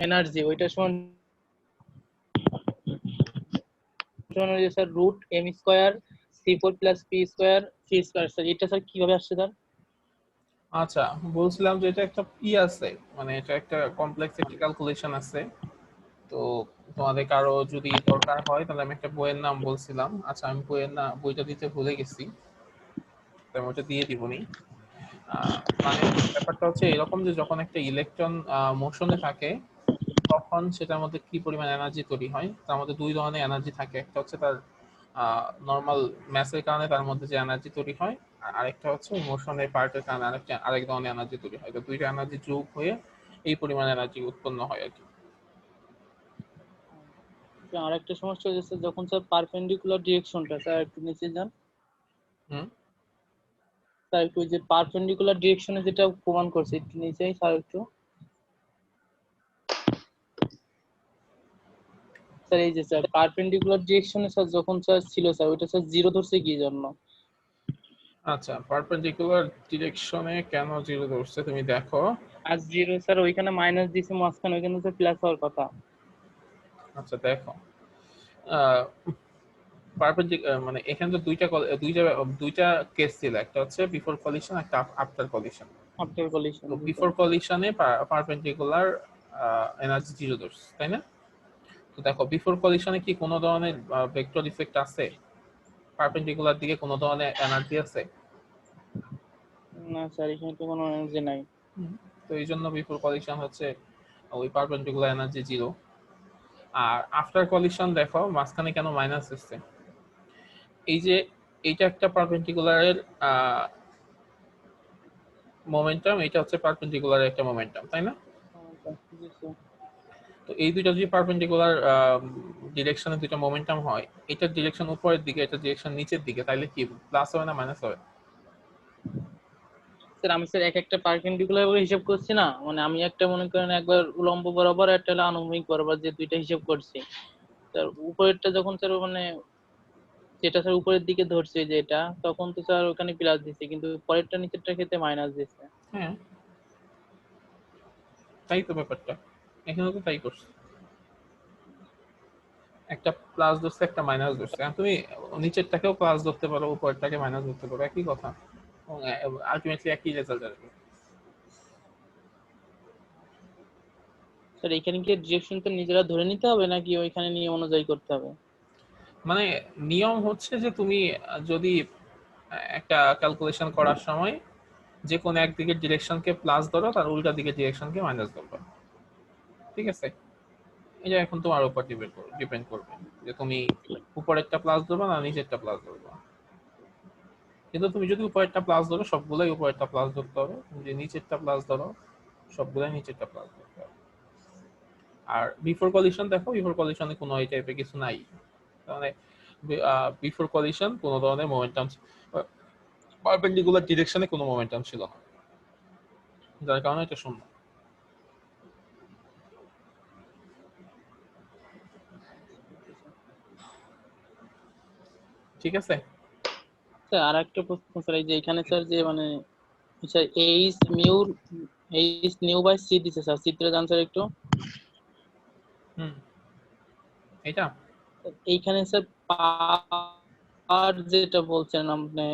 Energy ওইটা সমান হচ্ছে sir root M square c4 plus P square C square. Sir এটা স্যার কিভাবে আসছে স্যার? আচ্ছা, বলছিলাম যে এটা একটা আছে, মানে এটা একটা কমপ্লেক্স একটা ক্যালকুলেশন আছে। তো তোমাদের কারো যদি দরকার হয় তাহলে আমি একটা বইয়ের নাম বলছিলাম। আচ্ছা, আমি বইটা দিতে ভুলে গেছি, তাই আমি ওটা দিয়ে দিবনি। মানে ব্যাপারটা হচ্ছে এরকম যে যখন একটা ইলেকট্রন মোশনে থাকে তখন সেটার মধ্যে কি পরিমাণ এনার্জি তৈরি হয়। তার মধ্যে দুই ধরনের এনার্জি থাকে, একটা হচ্ছে তার নর্মাল ম্যাসের কারণে তার মধ্যে যে এনার্জি তৈরি হয়, আর আরেকটা হচ্ছে ইমোশনের পার্টের কারণে আরেক ধরনের এনার্জি তৈরি হয়। তো দুইটা এনার্জি যোগ হয়ে এই পরিমাণ এনার্জি উৎপন্ন হয় আর কি। আর একটা সমস্যা হচ্ছে স্যার যখন স্যার পারপেন্ডিকুলার ডিরেকশনটা স্যার একটু নিচে যান হুম। স্যার, একটু যে পারপেন্ডিকুলার ডিরেকশনে যেটা প্রমাণ করছে একটু নিচেই স্যার একটু স্যার এই যে স্যার পারপেন্ডিকুলার ডিরেকশনে স্যার যখন স্যার ছিল স্যার ওইটা স্যার জিরো ধরছে কি জন্য? আচ্ছা, পারপেন্ডিকুলার ডিরেকশনে কেন জিরো ধরছে তুমি দেখো। আর জিরো স্যার ওইখানে মাইনাস দিছে মাঝখানে, ওইখানে স্যার প্লাস হওয়ার কথা। আচ্ছা দেখো, মানে এখানে তো দুইটা কেস ছিল, একটা হচ্ছে বিফোর কলিশন, একটা আফটার কলিশন। আফটার কলিশন তো বিফোর কলিশনে পারপেন্ডিকুলার এনার্জি জিরো ধরছে, তাই না? তো দেখো, বিফোর কলিশনে কি কোনো ধরনের ভেক্টর ইফেক্ট আছে? পারপেন্ডিকুলার দিকে কোনো ধরনের এনার্জি আছে? না স্যার, এখানে তো কোনো এনার্জি নাই। তো এই জন্য বিফোর কলিশন হচ্ছে ওই পারপেন্ডিকুলার এনার্জি জিরো। আর আফটার কলিশন দেখো মাঝখানে কেন মাইনাস এসছে। এই যে এইটা একটা পারপেন্ডিকুলারের মোমেন্টাম, এটা হচ্ছে পারপেন্ডিকুলার একটা মোমেন্টাম, তাই না? জি স্যার। তো এই দুইটা যদি পারপেন্ডিকুলার ডিরেকশনে দুইটা মোমেন্টাম হয়, এটার ডিরেকশন উপরের দিকে, এটা ডিরেকশন নিচের দিকে, তাইলে কি প্লাস হবে না মাইনাস হবে? স্যার আমি স্যার এক একটা পারপেন্ডিকুলার ভাবে হিসাব করছি না, মানে আমি একটা মনে করেন একবার উলম্ব বরাবর, একটা হলো আনুভূমিক বরাবর, যে দুইটা হিসাব করছি স্যার। উপরেরটা যখন স্যার মানে যেটা স্যার উপরের দিকে ধরছে যে এটা, তখন তো স্যার ওখানে প্লাস দিছে, কিন্তু পরেরটা নিচেরটা ক্ষেত্রে মাইনাস দিছে। হ্যাঁ, তাই তো ব্যাপারটা, এখানে তো তাই করছে, একটা প্লাস ধরছে একটা মাইনাস ধরছে। আর তুমি নিচেরটাকেও প্লাস ধরতে পারো, উপরেরটাকে মাইনাস ধরতে পারো, একই কথা, আলটিমেটলি একই রেজাল্ট আসবে। স্যার এখানে কি ডিরেকশন তো নিজেরা ধরে নিতে হবে নাকি ওইখানে নিয়ম অনুযায়ী করতে হবে? মানে নিয়ম হচ্ছে যে তুমি যদি একটা ক্যালকুলেশন করার সময় যে কোনো একদিকের ডিরেকশনকে প্লাস ধরো, তার উল্টা দিকের ডিরেকশনকে মাইনাস ধরবে, ঠিক আছে? এটা এখন তোমার উপর ডিপেন্ড করবে যে তুমি উপরেরটা প্লাস ধরবা না নিচেরটা প্লাস ধরবা। কিন্তু তুমি যদি উপরেরটা প্লাস ধরো সবগুলাই উপরেরটা প্লাস ধরতে হবে, তুমি যদি নিচেরটা প্লাস ধরো সবগুলাই নিচেরটা প্লাস ধরতে হবে। আর বিফোর কলিশন দেখো, বিফোর কলিশনে কোনো এই টাইপের কিছু নাই, মানে বিফোর কলিশন কোনো ধরনের মোমেন্টাম, পারপেন্ডিকুলার ডিরেকশনে কোনো মোমেন্টাম ছিল না, যার কারণে এটা শূন্য। ঠিক আছে। স্যার আর একটা প্রশ্ন স্যার, এই যে এখানে স্যার যে মানে sir H nu by C দিছে স্যার, চিত্রে জান স্যার একটু। হুম। এটা এইখানে স্যার পাওয়ার যেটা বলছেন আপনি,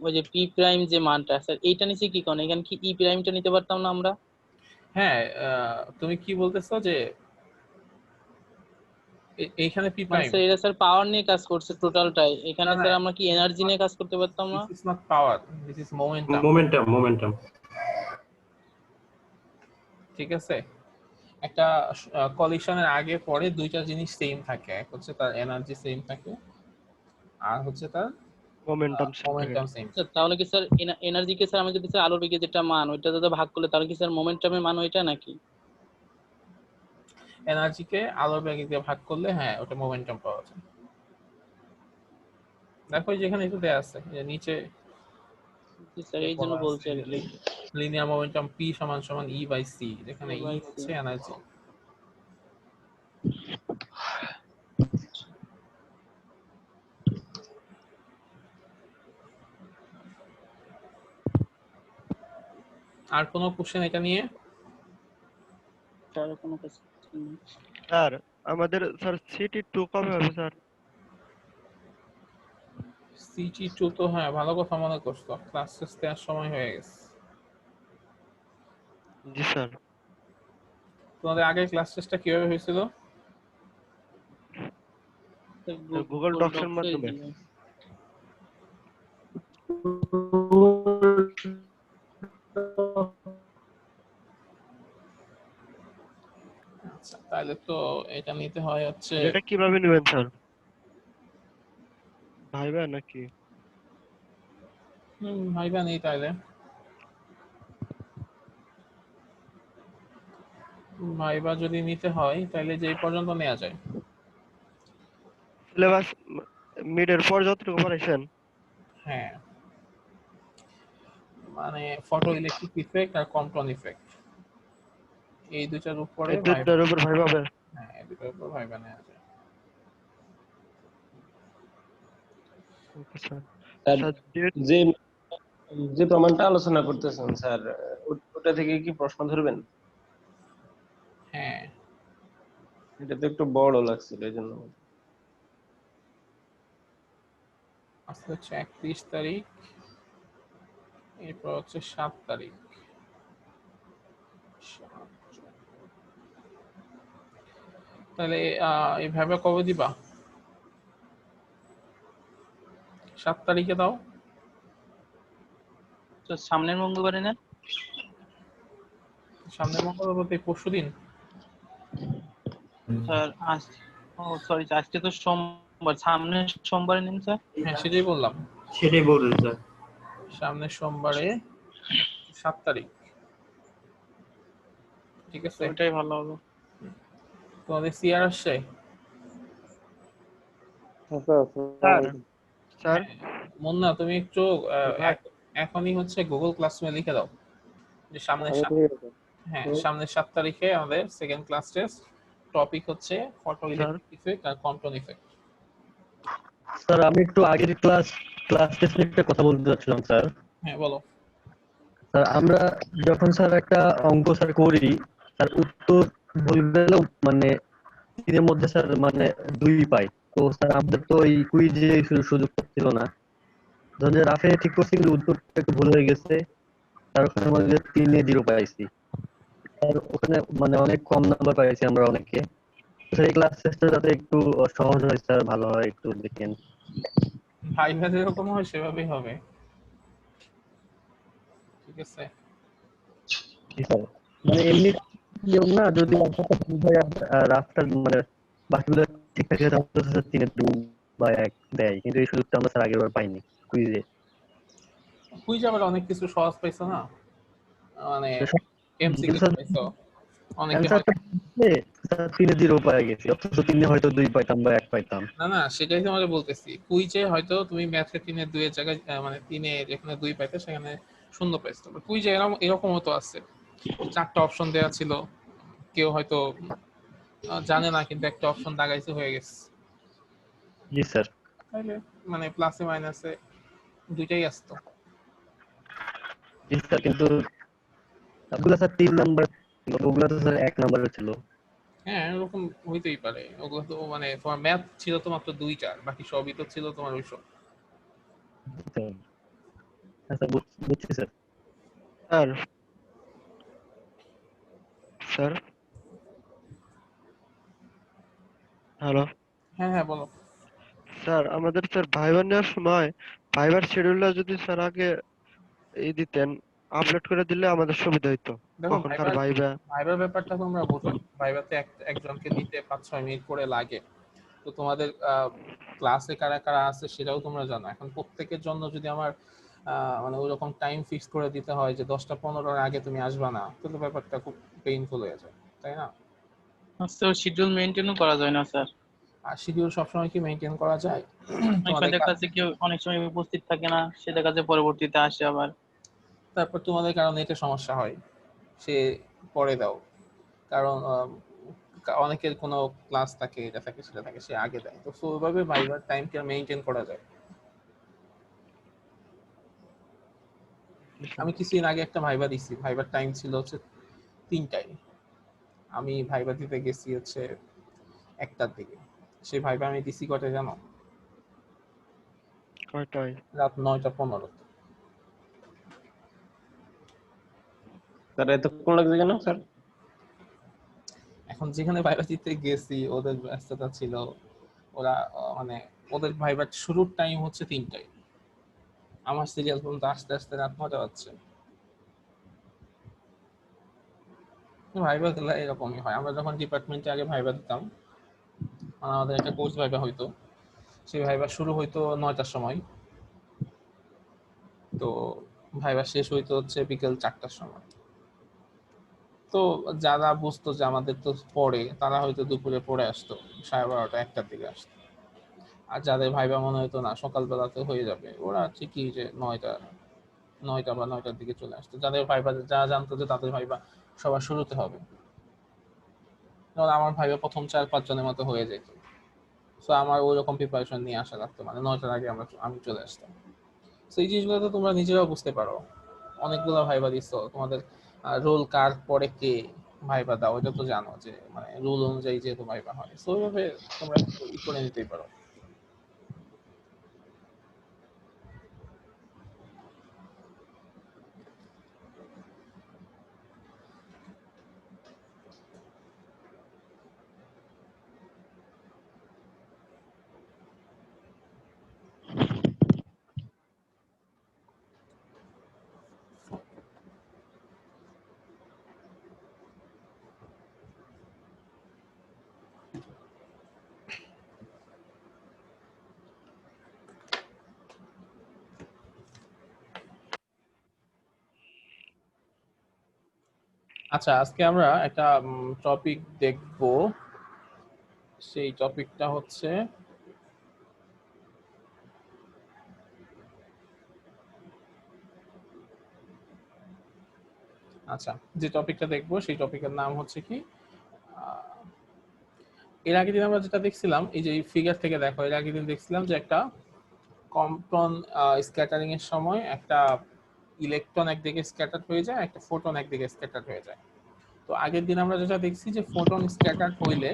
ওই যে পি প্রাইম যে মানটা স্যার, এইটা নিচে কি কোন, এখানে কি ই প্রাইমটা নিতে পারতাম না আমরা? হ্যাঁ, তুমি কি বলতেছো যে এইখানে পি মানে প্রাইম? স্যার এটা স্যার পাওয়ার নিয়ে কাজ করছে টোটালটাই, না এখানে না, স্যার আমরা কি এনার্জি নিয়ে কাজ করতে পারতাম না? This is not power, this is momentum. Momentum. ঠিক আছে, একটা কলিশনের আগে পরে দুইটা জিনিস সেম থাকে, এক হচ্ছে তার এনার্জি সেম থাকে, আর হচ্ছে তার মোমেন্টাম সেম থাকে। মোমেন্টাম সেম স্যার থাকে। তাহলে কি স্যার এনার্জি কে স্যার আমি যদি স্যার আলোর বেগে যেটা মান ওইটা যদি ভাগ করলে, তাহলে কি স্যার মোমেন্টামের মান ওইটা নাকি? এনার্জিকে আলোর বেগ দিয়ে ভাগ করলে হ্যাঁ ওটা মোমেন্টাম পাওয়া যায়। দেখো যেখানে একটু দেয়া আছে যে নিচে জি স্যার, এই জন্য বলা আছে বলছি আর কি। লিনিয়ার মোমেন্টাম পি সমান সমান ই বাই সি, যেখানে ই বাই সি। হচ্ছে এনার্জি। আর কোনো কোশ্চেন এটা নিয়ে? তার কোনো কিছু স্যার আমাদের স্যার সিটি 2 কবে হবে স্যার? সিটি টু তো হ্যাঁ ভালো কথা মনে করছো, ক্লাস টেস্ট দেওয়ার সময় হয়ে গেছে। জি স্যার। তোমাদের আগে ক্লাস টেস্টটা কিভাবে হয়েছিল? গুগল গুগল ডক্স এর ডক্সে মাধ্যমে। দিয়ে আচ্ছা তাহলে তো এটা নিতে হয় হচ্ছে আর এটা কিভাবে নেবেন স্যার? ভাইবা নাকি? ভাইবা নেই তাইলে, ভাইবা যদি নিতে হয় তাহলে যে এই পর্যন্ত নেওয়া যায়। সিলেবাস মিডের পর যতটুকু পড়াইছেন হ্যাঁ মানে ফটো ইলেকট্রিক ইফেক্ট আর কম্পন ইফেক্ট এই দুইটার উপরে এই ভাইবা। দুইটার উপর ভাইবা হবে। হ্যাঁ এই দুইটার উপর ভাইবা নেওয়া যায়। Okay sir. স্যার স্যার ডেট যে যে প্রমাণটা আলোচনা করতেছেন স্যার, ওটা থেকে কি প্রশ্ন ধরবেন? হ্যাঁ এটা তো একটু বড় লাগছিল এই জন্য। আজকে হচ্ছে 31 তারিখ, এরপর হচ্ছে 7 তারিখ। তাহলে এই ভাইবা কবে দিবা? 7 তারিখে দাও। তো সামনের মঙ্গলবারে না সামনের মঙ্গলবার বলতে পরশু দিন। স্যার? আজ, ও সরি, আজকে তো সোমবার, সামনের সোমবারে নিন স্যার। হ্যাঁ সেটাই বললাম, সেটাই বলুন স্যার। সামনের সোমবারে 7 তারিখ। ঠিক আছে, ওইটাই ভালো হবে। তোমাদের সিআর আসছে? স্যার স্যার মুন্না তুমি একটু ভাই এখনই হচ্ছে গুগল ক্লাসরুমে লিখে দাও যে সামনের হ্যাঁ সামনের 7 তারিখে আমাদের সেকেন্ড ক্লাস টেস্ট, টপিক হচ্ছে ফটো স্যার ইলেকট্রিক ইফেক্ট আর কম্পন ইফেক্ট। স্যার আমি একটু আগের ক্লাস টেস্ট নিয়ে একটা কথা বলতে চাচ্ছিলাম স্যার। হ্যাঁ বলো। স্যার আমরা যখন স্যার একটা অঙ্ক স্যার করি, স্যার উত্তর ভুল গেলেও মানে তিনের মধ্যে স্যার মানে 2 পাই। তো স্যার আমাদের তো এই কুইজে সুযোগটা ছিল না। ধরুন যে রাফে ঠিক করছি কিন্তু উত্তরটা একটু ভুল হয়ে গেছে, তার ওখানে আমাদের 3-0 পাইছি। আর ওখানে মানে অনেক কম নাম্বার পাইছি আমরা অনেকে। তো স্যার এই ক্লাস টেস্টটা যাতে একটু সহজ হয় স্যার, ভালো হয় একটু দেখেন। ভাইভা যেরকম হয় সেভাবেই হবে, ঠিক আছে? জি স্যার। মানে এমনি নিয়ম না, যদি অঙ্কটা ভুল হয় আর রাফটা মানে বাকিগুলো ঠিকঠাক থাকে তাহলে তো স্যার 3-2 বা 1 দেয়, কিন্তু এই সুযোগটা আমরা স্যার আগেরবার পাইনি কুইজে। কুইজ আবার অনেক কিছু সহজ পাইছো না, মানে এমসিকিউ স্যার পাইছো অনেকে অ্যান্সারটা হয়তো। স্যার 3-0 পেয়ে গেছি, অথচ 3 হয়তো 2 পাইতাম বা 1 পাইতাম। না না সেটাই তোমাকে বলতেছি, কুইজে হয়তো তুমি ম্যাথে 3-2 এর জায়গায় মানে 3 যেখানে 2 পাইতে সেখানে 0 পাইছো। কুইজে এরকম এরকম হতো আছে, 4টা অপশন দেওয়া ছিল, কেউ হয়তো জানে না কিন্তু একটা অপশন দাগাইছে হয়ে গেছে। জি স্যার। তাইলে মানে প্লাসে মাইনাসে দুইটাই আসতো। জি স্যার, কিন্তু ওগুলো স্যার 3 নাম্বার, ওগুলো তো স্যার 1 নাম্বারের ছিল। হ্যাঁ এরকম হইতেই পারে, ওগুলো তো মানে তোমার ম্যাথ ছিল তো মাত্র 2টা, বাকি সবই তো ছিল তোমার ওইসব। স্যার হ্যাঁ স্যার, বুঝছি স্যার। স্যার স্যার হ্যালো হ্যাঁ হ্যাঁ বলো। স্যার, আমাদের স্যার ভাইবা নেওয়ার সময় ভাইবার শিডিউলটা যদি স্যার আগে দিতেন, আপলোড করে দিলে আমাদের সুবিধা হইতো। দেখো কখনকার ভাইবার ভাইবা ভাইবার ব্যাপারটা তোমরা বোঝো, ভাইবাতে একজনকে নিতে 5-6 মিনিট করে লাগে। তো তোমাদের ক্লাসে কারা কারা আছে সেটাও তোমরা জানো। এখন প্রত্যেকের জন্য যদি আমার মানে ওইরকম টাইম ফিক্স করে দিতে হয় যে 10টা 15-এর আগে তুমি আসবা না, তাহলে ব্যাপারটা খুব পেইনফুল হয়ে যায়, তাই না? আচ্ছা, শিডিউল মেনটেনও করা যায় না স্যার। আর শিডিউল সবসময় কি মেনটেন করা যায়? অনেক সময় তোমাদের দেখা যাচ্ছে কেউ অনেক সময় উপস্থিত থাকে না, সে দেখা যাচ্ছে পরবর্তীতে আসে আবার। তারপর তোমাদের কারণে এটা সমস্যা হয়, সে পরে দাও, কারণ অনেকের কোনো ক্লাস থাকে, এটা থাকে সেটা থাকে, সে আগে দেয়। তো ওইভাবে ভাইবার টাইমটা মেনটেন করা যায়। আমি কিছুদিন আগে একটা ভাইবা দিছি, ভাইবার টাইম ছিল হচ্ছে 3টায়, আমি ভাইবা দিতে গেছি হচ্ছে 1টার দিকে। সেই ভাইবা আমি দিছি কয়টায় জানো? কয়টায়? রাত 9:15। স্যার এতক্ষণ লাগছে কেন স্যার? এখন যেখানে ভাইবা দিতে গেছি ওদের ব্যস্ততা ছিল, ওরা মানে ওদের ভাইবার শুরুর টাইম হচ্ছে 3টায়, আমার সিরিয়াল পর্যন্ত আস্তে আস্তে রাত 9টা বাজছে। ভাইবা গুলো এরকমই হয়। আমরা যখন ডিপার্টমেন্টে আগে ভাইবা দিতাম, আমাদের একটা কোর্স ভাইবা হইতো, সেই ভাইবা শুরু হইতো 9টার সময়, তো ভাইবা শেষ হইতো হচ্ছে বিকেল 4টার সময়। তো যারা বুঝতো যে আমাদের তো পড়ে, তারা হয়তো দুপুরে পড়ে আসতো, 12:30 1টার দিকে আসতো। আর যাদের ভাইবা মনে হতো না সকালবেলাতে হয়ে যাবে, ওরা ঠিকই যে 9টা বা 9টার দিকে চলে আসতো। যাদের ভাইবা, যারা জানতো যে তাদের ভাইবা সবার শুরুতে হবে, যেমন আমার ভাইবা প্রথম 4-5 জনের মতো হয়ে যেত। সো আমার ওইরকম প্রিপারেশন নিয়ে আসা লাগতো, মানে 9টার আগে আমি চলে আসতাম। সো এই জিনিসগুলো তো তোমরা নিজেরাও বুঝতে পারো, অনেকগুলো ভাইবা দিছো, তোমাদের রোল কার পরে কে ভাইবা দাও এটা তো জানো, যে মানে রুল অনুযায়ী যেহেতু ভাইবা হয়, সো ওইভাবে তোমরা একটু করে নিতেই পারো। আচ্ছা, আজকে আমরা একটা টপিক দেখব। সেই টপিকটা হচ্ছে, আচ্ছা যে টপিকটা দেখবো সেই টপিকের নাম হচ্ছে কি, এর আগের দিন আমরা যেটা দেখছিলাম, এই যে ফিগার থেকে দেখো, এর আগের দিন দেখছিলাম যে একটা কম্পন স্ক্যাটারিং এর সময় একটা ইলেকট্রন একদিকে স্ক্যাটার হয়ে যায়, একটা ফোটন একদিকে স্ক্যাটার হয়ে যায়। তো আগের দিন আমরা যেটা দেখছি যে ফোটন স্ক্যাটার হইলে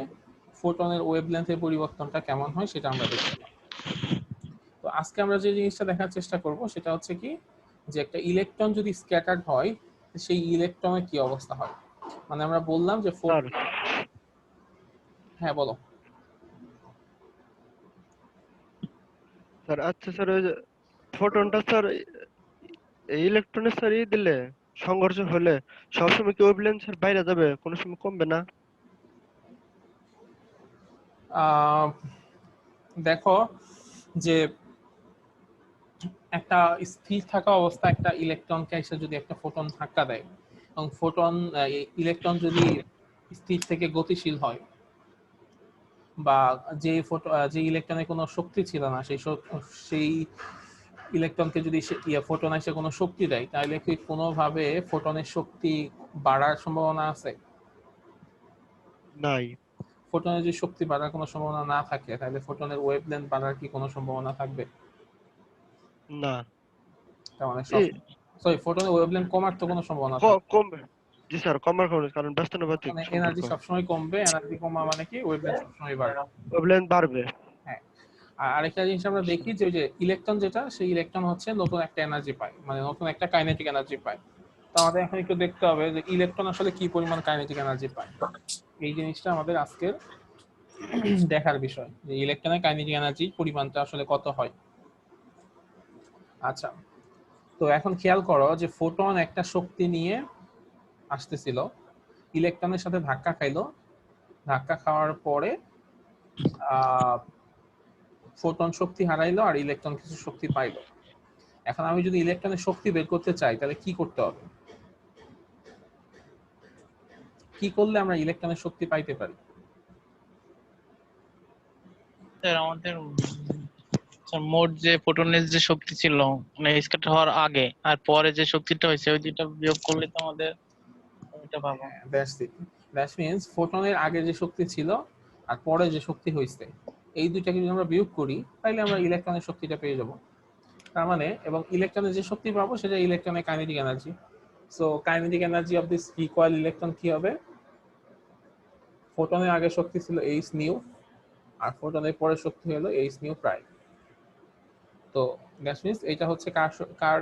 ফোটনের ওয়েভলেন্থের পরিবর্তনটা কেমন হয় সেটা আমরা দেখছিলাম। তো আজকে আমরা যে জিনিসটা দেখার চেষ্টা করব সেটা হচ্ছে কি, যে একটা ইলেকট্রন যদি স্ক্যাটার্ড হয় সেই ইলেকট্রনের কি অবস্থা হয়। মানে আমরা বললাম যে স্যার হ্যাঁ বলো। স্যার আচ্ছা স্যার, ওই যে ফোটনটা স্যার ইলেকট্রনের স্যার দিলে সংঘর্ষ হলে সবসময় কি ওয়েভলেন্থের বাইরে যাবে, কোনো সময় কমবে না? দেখো যে একটা স্থির থাকা অবস্থা একটা ইলেকট্রনকে এসে যদি একটা ফোটন ধাক্কা দেয়, এবং ফোটন ইলেকট্রন যদি স্থির থেকে গতিশীল হয়, বা যে ইলেকট্রনের কোনো শক্তি ছিল না সেই ইলেকট্রনকে যদি ফোটন এসে কোনো শক্তি দেয়, তাহলে কি কোনোভাবে ফোটনের শক্তি বাড়ার সম্ভাবনা আছে? নাই। ফোটনের যদি শক্তি বাড়ার কোনো সম্ভাবনা না থাকে, তাহলে ফোটনের ওয়েভলেন্থ বাড়ার কি কোনো সম্ভাবনা থাকবে? না। তার মানে সব, এই সরি, ফোটনের ওয়েভলেন্থ কমার তো কোনো সম্ভাবনা থাকবে? কমবে। জি স্যার, কমার কারণে, কারণ ব্যস্তানুপাতিক মানে সম্পর্ক। এনার্জি সবসময় কমবে, এনার্জি কমা মানে কি ওয়েভলেন্থ সবসময় বাড়বে। ওয়েভলেন্থ বাড়বে। হ্যাঁ। আর আরেকটা জিনিস আমরা দেখি যে ওই যে ইলেকট্রন যেটা, সেই ইলেকট্রন হচ্ছে নতুন একটা এনার্জি পায়, মানে নতুন একটা কাইনেটিক এনার্জি পায়। তো আমাদের এখন একটু দেখতে হবে যে ইলেকট্রন আসলে কি পরিমাণ কাইনেটিক এনার্জি পায়। এই জিনিসটা আমাদের আজকের দেখার বিষয়, যে ইলেকট্রনের কাইনেটিক এনার্জি পরিমাণটা আসলে কত হয়। আচ্ছা, তো এখন খেয়াল করো যে ফোটন একটা শক্তি নিয়ে আসতেছিল, ইলেকট্রনের সাথে ধাক্কা খাইলো, ধাক্কা খাওয়ার পরে ফোটন শক্তি হারাইলো আর ইলেকট্রন কিছু শক্তি পাইলো। এখন আমি যদি ইলেকট্রনের শক্তি বের করতে চাই, তাহলে কি করতে হবে? কি করলে আমরা ইলেকট্রনের শক্তি পাইতে পারি? স্যার আমাদের মোট যে ফোটনের যে শক্তি ছিল মানে স্ক্যাটার হওয়ার আগে আর পরে যে শক্তিটা হয়েছে ওই দুইটা বিয়োগ করলে তো আমাদের ওইটা পাবো। দ্যাট মিন্স ফোটনের আগে যে শক্তি ছিল আর পরে যে শক্তি হয়েছে, এই দুইটাকে যদি আমরা বিয়োগ করি, তাহলে আমরা ইলেকট্রনের শক্তিটা পেয়ে যাব। তার মানে, এবং ইলেকট্রনের যে শক্তি পাবো সেটা ইলেকট্রনের kinetic energy. So kinetic energy of this recoil electron কি হবে? ফোটনের আগে শক্তি ছিল এইচ নিউ, আর ফোটনের পরে শক্তি হলো এইচ নিউ প্রাইম। তো দ্যাট মিন্স এটা হচ্ছে কার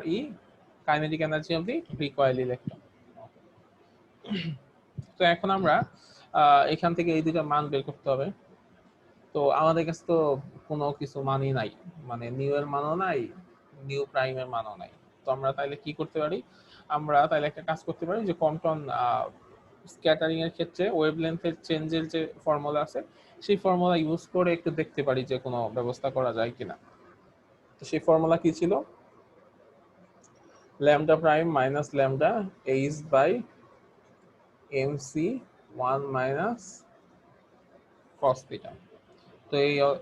kinetic energy of the recoil electron. তো এখন আমরা এখান থেকে এই দুইটা মান বের করতে হবে। তো আমাদের কাছে তো কোনো কিছু মানই নাই, মানে নিউ এর মানও নাই, নিউ প্রাইমের মানও নাই। তো আমরা তাইলে কি করতে পারি, আমরা তাইলে একটা কাজ করতে পারি যে কম্পটন স্ক্যাটারিং এর ক্ষেত্রে ওয়েভলেন্থের চেঞ্জের যে ফর্মুলা আছে সেই ফর্মুলা ইউজ করে একটু দেখতে পারি যে কোনো ব্যবস্থা করা যায় কিনা। তো সেই ফর্মুলা কি ছিল, lambda prime minus lambda H by MC 1 minus cos theta. তো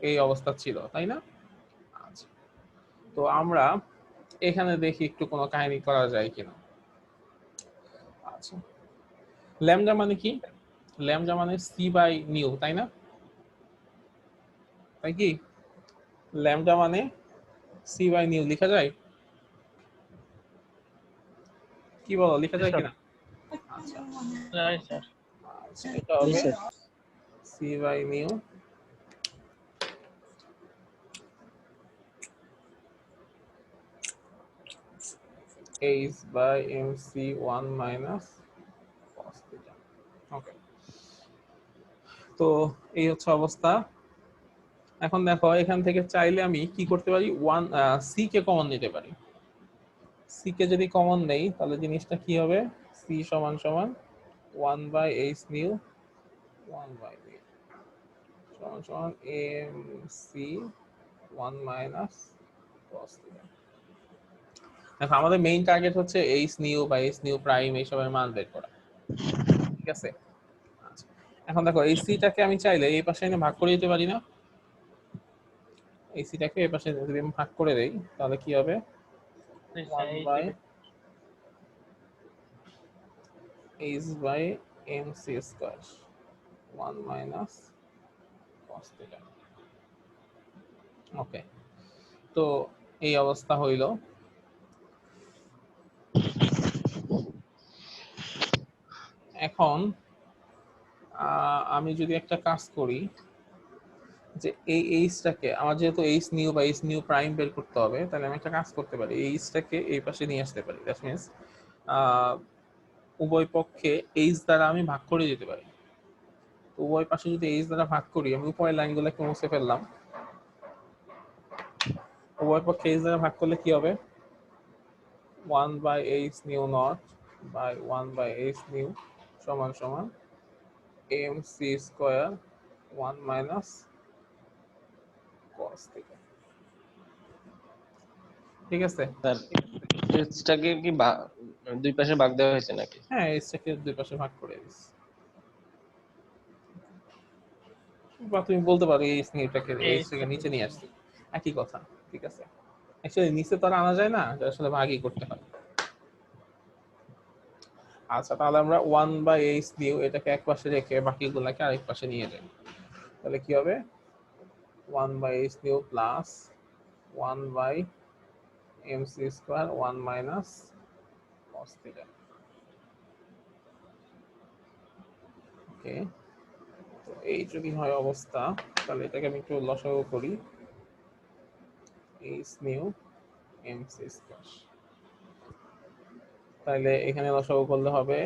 এই অবস্থা ছিল, তাই না? আচ্ছা, তো আমরা এখানে দেখি একটু কোনো কাহিনী করা যায় কিনা। আচ্ছা, ল্যামডা মানে কি? ল্যামডা মানে সি বাই নিউ, তাই না? তাই কি ল্যামডা মানে সি বাই নিউ লেখা যায়? কি বলো, লেখা যায় কিনা? আচ্ছা রাইট স্যার। আচ্ছা, এটা হবে C by nu H by MC 1 minus cos theta. Okay, তো এই হচ্ছে অবস্থা। এখন দেখো এখান থেকে চাইলে আমি কি করতে পারি, সি কে কমন নিতে পারি। সি কে যদি কমন নেই তাহলে জিনিসটা কি হবে, সি সমান সমান 1 by H nu 1 by nu সমান সমান M C 1 minus cos theta. দেখো আমাদের মেইন টার্গেট হচ্ছে এইচ নিউ বা এইচ নিউ প্রাইম এইসবের মান বের করা, ঠিক আছে? আচ্ছা, এখন দেখো এই সিটাকে আমি চাইলে এই পাশে এনে ভাগ করে দিতে পারি না? এই সিটাকে এই পাশে যদি আমি ভাগ করে দেই তাহলে কি হবে, 1 by H by MC square 1 minus cos theta. Okay, তো এই অবস্থা হইল। এখন আমি যদি একটা কাজ করি যে এই এইচটাকে আমার যেহেতু এইচ নিউ বা এইচ নিউ প্রাইম বের করতে হবে, তাহলে আমি একটা কাজ করতে পারি, এইচটাকে এই পাশে নিয়ে আসতে পারি। দ্যাট মিন্স উভয় পক্ষে এইচ দ্বারা আমি ভাগ করে দিতে পারি। তো উভয় পাশে যদি এইচ দ্বারা ভাগ করি, আমি উপরের লাইনগুলোকে মুছে ফেললাম। উভয় পক্ষে এইচ দ্বারা ভাগ করলে কি হবে, 1 by H nu naught by 1 by H nu সমান সমান M C square 1 minus cos theta. ঠিক আছে? স্যার এইচটাকে কি দুই পাশে ভাগ দেওয়া হয়েছে নাকি? হ্যাঁ, এইচটাকে দুই পাশে ভাগ করে দিচ্ছি। বা তুমি বলতে পারো এইচ নিউটাকে এইচটাকে নিচে নিয়ে আসছি, একই কথা। ঠিক আছে, অ্যাকচুয়ালি নিচে তো আর আনা যায় না, এটা আসলে ভাগই করতে হয়। আচ্ছা, তাহলে আমরা 1 বাই এইচ নিউ এটাকে এক পাশে রেখে বাকিগুলোকে আরেক পাশে নিয়ে যাই। তাহলে কি হবে, 1 by H nu plus 1 by MC square 1 minus cos theta. Okay, তো এই যদি হয় অবস্থা, তাহলে এটাকে আমি একটু লসাগু করি, এইচ নিউ এমসি স্কয়ার। তাহলে এখানে লসাগু করলে হবে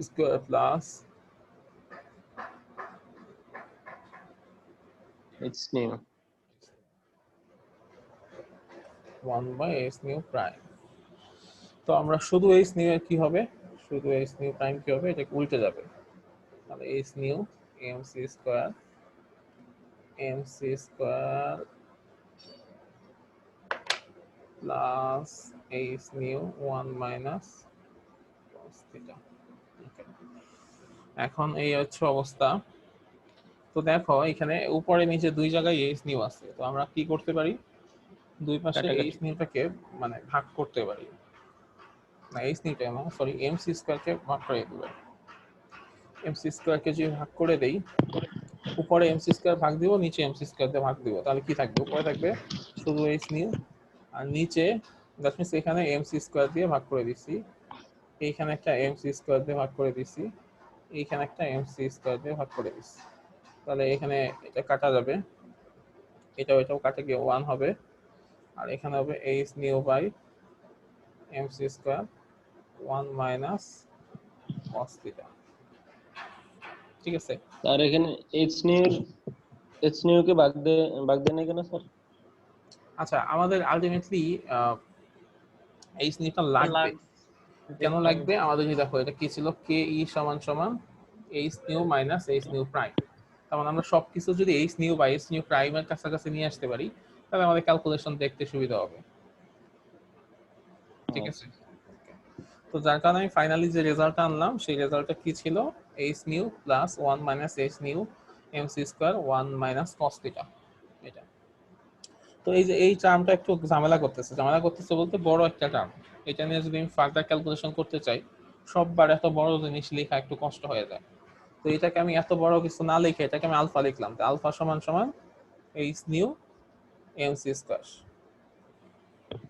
square plus H nu 1 by H nu prime. তো আমরা শুধু এইচ নিউ এর কি হবে, শুধু এইচ নিউ প্রাইম কি হবে, এটা উল্টে যাবে। তাহলে H new MC square plus H nu 1 minus cos theta. এখন এই হচ্ছে অবস্থা। তো দেখো এখানে উপরে নিচে দুই জায়গায় এইচ নিউ আছে, তো আমরা কি করতে পারি, দুই পাশে এইচ নিউটাকে মানে ভাগ করতে পারি, না এইচ নিউটা না সরি এমসি স্কয়ারকে ভাগ করে দিতে পারি। এমসি স্কয়ারকে যদি ভাগ করে দেই, উপরে এমসি স্কয়ার ভাগ দিব, নিচে এমসি স্কয়ার দিয়ে ভাগ দিব, তাহলে কি থাকবে, উপরে থাকবে শুধু এইচ নিউ, আর নিচে দ্যাট মিন্স এখানে এমসি স্কয়ার দিয়ে ভাগ করে দিছি, এইখানে একটা এমসি স্কয়ার দিয়ে ভাগ করে দিছি, এইখানে একটা এমসি স্কয়ার দিয়ে ভাগ করে দিচ্ছি, তাহলে এখানে এটা কাটা যাবে, এটাও কাটে গিয়ে 1 হবে, আর এখানে হবে H nu by MC square 1 minus cos theta. ঠিক আছে, আর এখানে এইচ নিউ কে ভাগ দেন কেন স্যার? আচ্ছা আমাদের আলটিমেটলি এইচ নিউটা লাগবে, কেন লাগবে আমাদের যদি দেখো এটা কি ছিল, কে ই সমান সমান H new minus H nu prime. তার মানে আমরা সবকিছু যদি এইচ নিউ বা এইচ নিউ প্রাইমের কাছাকাছি নিয়ে আসতে পারি তাহলে আমাদের ক্যালকুলেশন দেখতে সুবিধা হবে। ঠিক আছে, তো যার কারণে আমি ফাইনালি যে রেজাল্টটা আনলাম সেই রেজাল্টটা কি ছিল, H nu plus 1 minus H new MC square 1 minus cos theta. এটা তো এই যে এই টার্মটা একটু ঝামেলা করতেছে বলতে বড় একটা টার্ম, এটা নিয়ে যদি আমি ফার্দার ক্যালকুলেশন করতে চাই সববার এত বড় জিনিস লেখা একটু কষ্ট হয়ে যায়। তো এটাকে আমি এত বড় কিছু না লিখে এটাকে আমি আলফা লিখলাম, তো আলফা সমান সমান এইচ নিউ এমসি স্কয়ার,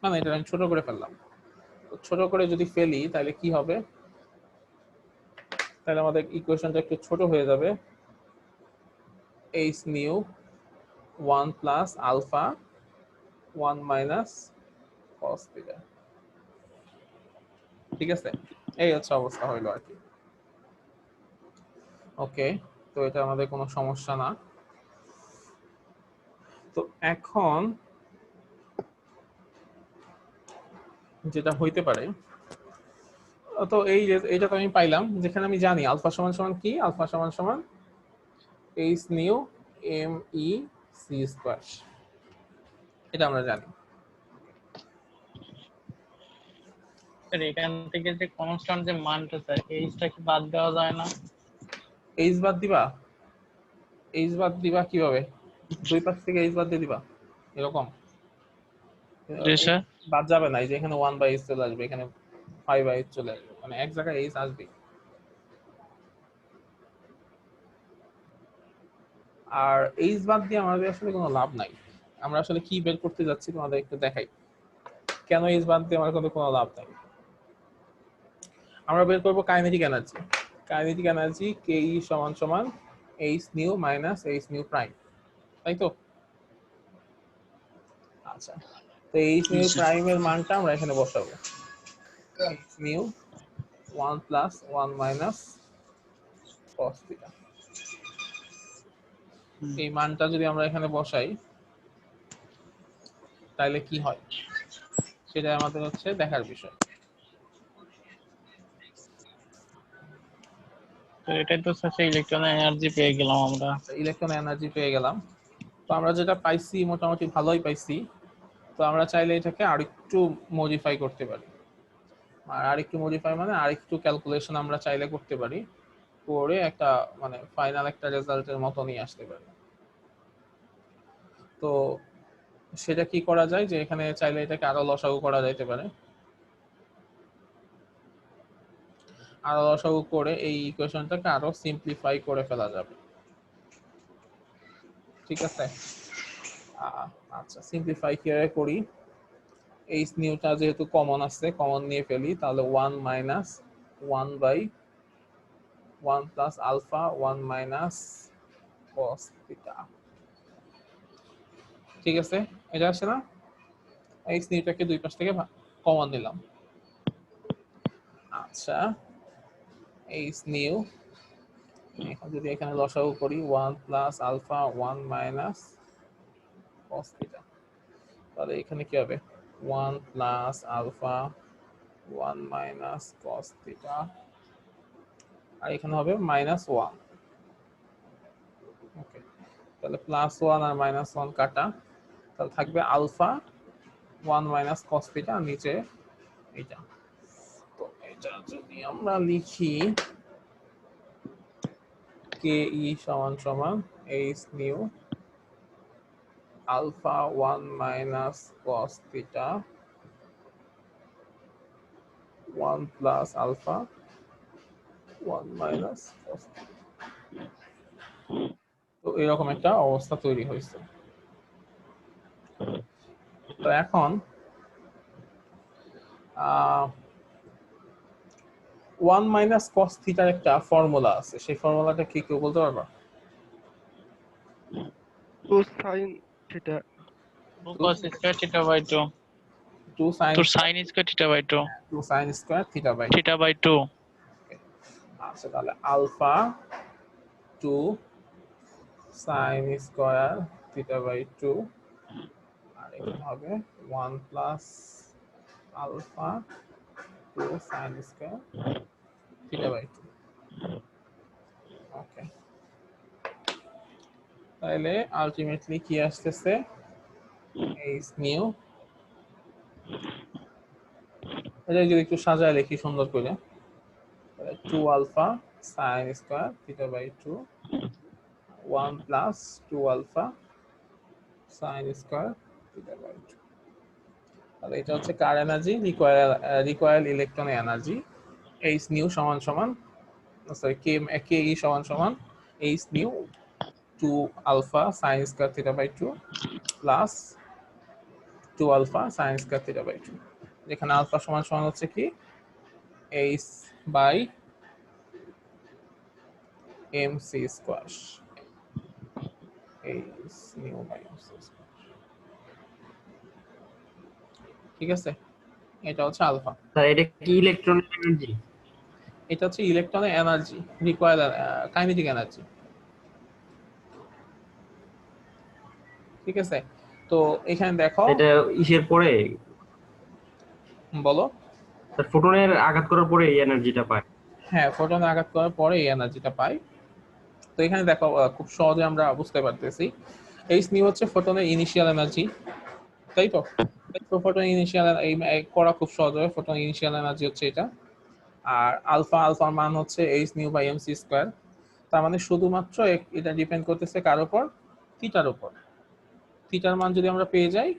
মানে এটা আমি ছোট করে ফেললাম। তো ছোট করে যদি ফেলি তাহলে কি হবে, তাহলে আমাদের ইকুয়েশনটা একটু ছোট হয়ে যাবে, H nu 1 plus alpha 1 minus cos theta. ঠিক আছে, এই হচ্ছে অবস্থা হইলো আর কি। ওকে, তো এটা আমাদের কোনো সমস্যা না। তো এখন যেটা হইতে পারে, তো এইটা তো আমি পাইলাম, যেখানে আমি জানি আলফা সমান সমান কি, আলফা সমান সমান H nu M E C square, এটা আমরা জানি। স্যার এখান থেকে যে কনস্ট্যান্ট যে মানটা স্যার এইচটা কি বাদ দেওয়া যায় না? এইচ বাদ দিবা? এইচ বাদ দিবা কিভাবে? দুই পাশ থেকে এইচ বাদ দিয়ে দিবা এরকম? জি স্যার। বাদ যাবে না, এই যে এখানে 1 বাই এইচ চলে আসবে, এখানে 5 বাই এইচ চলে আসবে, মানে এক জায়গায় এইচ আসবে। আর এইচ বাদ দিয়ে আমাদের আসলে কোনো লাভ নাই। আমরা আসলে কি বের করতে যাচ্ছি তোমাদের একটু দেখাই, কেন এইচ বাদ দিয়ে আমার কোনো লাভ নাই। আমরা বের করবো কাইনেটিক এনার্জি কে ই সমান সমান H new minus H nu prime, তাই তো? আচ্ছা, তো এইচ নিউ প্রাইমের মানটা আমরা এখানে বসাবো, H nu 1 plus 1 minus cos theta. এই মানটা যদি আমরা এখানে বসাই তাহলে কি হয় সেটা আমাদের হচ্ছে দেখার বিষয়। তো এটাই তো স্যার সেই ইলেকট্রন এনার্জি পেয়ে গেলাম আমরা। ইলেকট্রন এনার্জি পেয়ে গেলাম, তো আমরা যেটা পাইছি মোটামুটি ভালোই পাইছি। তো আমরা চাইলে এটাকে আরেকটু মডিফাই করতে পারি, আর আরেকটু মডিফাই মানে আরেকটু ক্যালকুলেশন আমরা চাইলে করতে পারি, করে একটা মানে ফাইনাল একটা রেজাল্টের মতো নিয়ে আসতে পারি। তো সেটা কি করা যায়, যে এখানে চাইলে এটাকে আরো লসাগু করা যাইতে পারে, আরো লসাগু করে এই ইকুয়েশনটাকে আরো সিম্পলিফাই করে ফেলা যাবে। ঠিক আছে, আচ্ছা সিম্পলিফাই কিভাবে করি, এইচ নিউটা যেহেতু কমন আছে কমন নিয়ে ফেলি, তাহলে 1 minus 1 by 1 plus alpha 1 minus cos theta. ঠিক আছে, এটা আসে না, এইচ নিউটাকে দুই পাশ থেকে কমন নিলাম। আচ্ছা, এইচ নিউ এখন যদি এখানে লসাগু করি 1 plus alpha 1 minus cos theta, তাহলে এখানে কি হবে 1 plus alpha 1 minus cos theta, আর এখানে হবে মাইনাস 1। ওকে, তাহলে প্লাস 1 আর মাইনাস 1 কাটা, তাহলে থাকবে আলফা 1 মাইনাস কস থিটা, নিচে এটা। তো এটা যদি আমরা লিখি কে ই সমান সমান H nu alpha 1 minus cos theta 1 plus alpha 1 minus cos theta, তো এরকম একটা অবস্থা তৈরি হয়েছে। তো এখন 1 মাইনাস কস থিটার একটা ফর্মুলা আছে, সেই ফর্মুলাটা কি কেউ বলতে পারবা? 2 sin theta. 2 cos square theta by 2 2 sine তো sin square theta by 2 2 sine square theta by theta by 2 আচ্ছা, তাহলে alpha 2 sine square theta by 2 আর এখানে হবে 1 plus alpha 2 sine square theta by 2। Okay, তাহলে আলটিমেটলি কি আসতেছে? এইচ নিউ, এটা যদি একটু সাজায় লিখি সুন্দর করে, 2 alpha sine square theta by 2 1 plus 2 alpha sine square theta by 2। তাহলে এটা হচ্ছে কার energy? Recoil electron energy. H nu সমান সমান, সরি কে ই সমান সমান H nu 2 alpha sine square theta by 2 plus 2 alpha sine square theta by 2, যেখানে alpha সমান সমান হচ্ছে কি H by M C square, H nu by M C square. ঠিক আছে, এটা হচ্ছে আলফা। স্যার এটা কি ইলেকট্রন এনার্জি? এটা হচ্ছে ইলেকট্রনের এনার্জি, রিকোয়ার্ড কাইনেটিক এনার্জি। ঠিক আছে, তো এখানে দেখো, এটা ইসের পরে বলো। স্যার ফোটনের আঘাত করার পরে এই এনার্জিটা পায়। হ্যাঁ, ফোটন আঘাত করার পরে এই এনার্জিটা পাই। তো এখানে দেখো খুব সহজে আমরা বুঝতে পারতেছি, এইচ নিউ হচ্ছে ফোটনের ইনিশিয়াল এনার্জি, তাই তো? তো ফোটন ইনিশিয়াল করা খুব সহজ হবে, ফোটন ইনিশিয়াল এনার্জি হচ্ছে এটা। আর আলফার মান হচ্ছে H nu by M C square. তার মানে শুধুমাত্র এটা ডিপেন্ড করতেছে কার উপর? থিটার উপর। থিটার মান যদি আমরা পেয়ে যাই,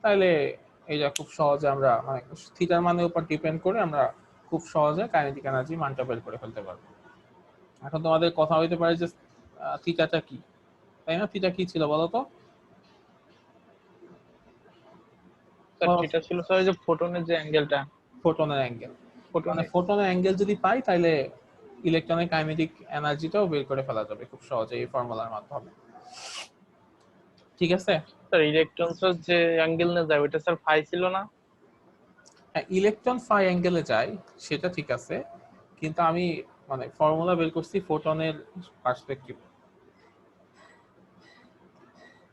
তাহলে এটা খুব সহজে আমরা মানে থিটার মানের উপর ডিপেন্ড করে আমরা খুব সহজে কাইনেটিক এনার্জি মানটা বের করে ফেলতে পারবো। এখন তোমাদের কথা হইতে পারে যে থিটাটা কি, তাই না? থিটা কি ছিল বলো তো? স্যার থিটা ছিল স্যার যে ফোটনের যে অ্যাঙ্গেলটা, ফোটনের অ্যাঙ্গেল। মানে ফোটনের ফোটনের অ্যাঙ্গেল যদি পাই, তাহলে ইলেকট্রনের কাইনেটিক এনার্জিটাও বের করে ফেলা যাবে খুব সহজে এই ফর্মুলার মাধ্যমে। ঠিক আছে, স্যার ইলেকট্রনসের যে অ্যাঙ্গেল না যায় ওটা স্যার ফাই ছিল না? হ্যাঁ, ইলেকট্রন ফাই অ্যাঙ্গেলে যায় সেটা ঠিক আছে, কিন্তু আমি মানে ফর্মুলা বের করছি ফোটনের পার্সপেক্টিভ।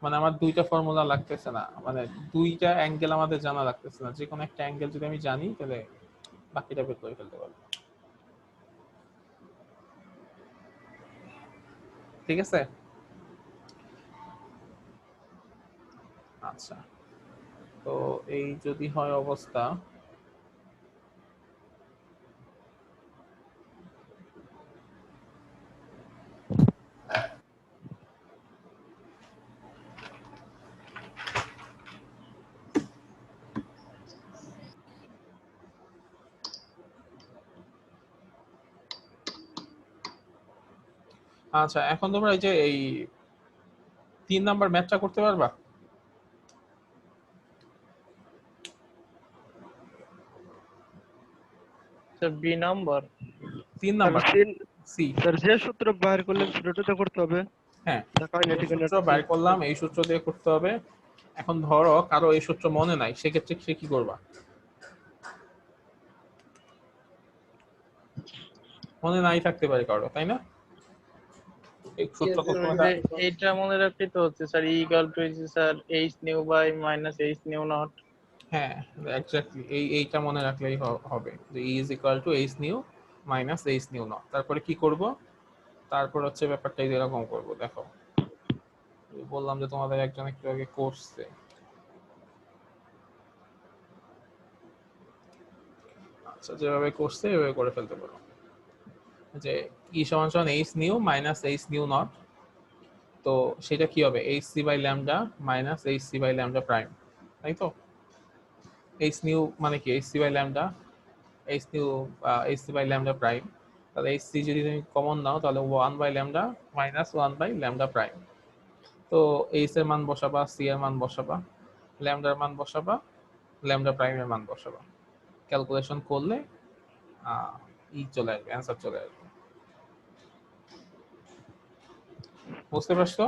মানে আমার দুইটা ফর্মুলা লাগতেছে না, মানে দুইটা অ্যাঙ্গেল আমাদের জানা লাগতেছে না, যে কোনো একটা অ্যাঙ্গেল যদি আমি জানি তাহলে বাকিটা বের করে ফেলতে পারবো। ঠিক আছে, আচ্ছা, তো এই যদি হয় অবস্থা, আচ্ছা এখন তোমরা এই যে এই 3 নাম্বার ম্যাথটা করতে পারবা? Sir B number 3 number C. Sir যে সূত্র বাইর করলেন সেটাতে করতে হবে। হ্যাঁ, The kinetic সূত্র energy. বাইর করলাম, এই সূত্র দিয়ে করতে হবে। এখন ধরো কারো এই সূত্র মনে নাই, সেক্ষেত্রে সে কি করবা? মনে নাই থাকতে পারে কারো, তাই না? এই সূত্র তো তোমরা এইটা মনে রাখতে তো হচ্ছে sir E equal to sir H nu by minus H nu naught. হ্যাঁ এক্স্যাক্টলি এইটা মনে রাখলেই হবে যে E is equal to h nu minus h nu not. তারপরে কি করব? তারপর হচ্ছে ব্যাপারটা এরকম করব, দেখো বললাম যে তোমাদের একজন একটু আগে করছে, আচ্ছা যেভাবে করছে এভাবে করে ফেলতে পারো, যে E সমান সমান h nu minus h nu naught. তো সেটা কি হবে? hc by lambda minus hc by lambda prime, তাই তো? h নিউ মানে কি? hc by lambda, h nu hc by lambda prime. তাহলে hc যদি তুমি কমন নাও তাহলে 1 by lambda minus 1 by lambda prime. তো h এর মান বসাবা, c এর মান বসাবা, ল্যামডার মান বসাবা, ল্যামডা প্রাইমের মান বসাবা, ক্যালকুলেশন করলে চলে আসবে, অ্যান্সার চলে আসবে। বুঝতে পারছো?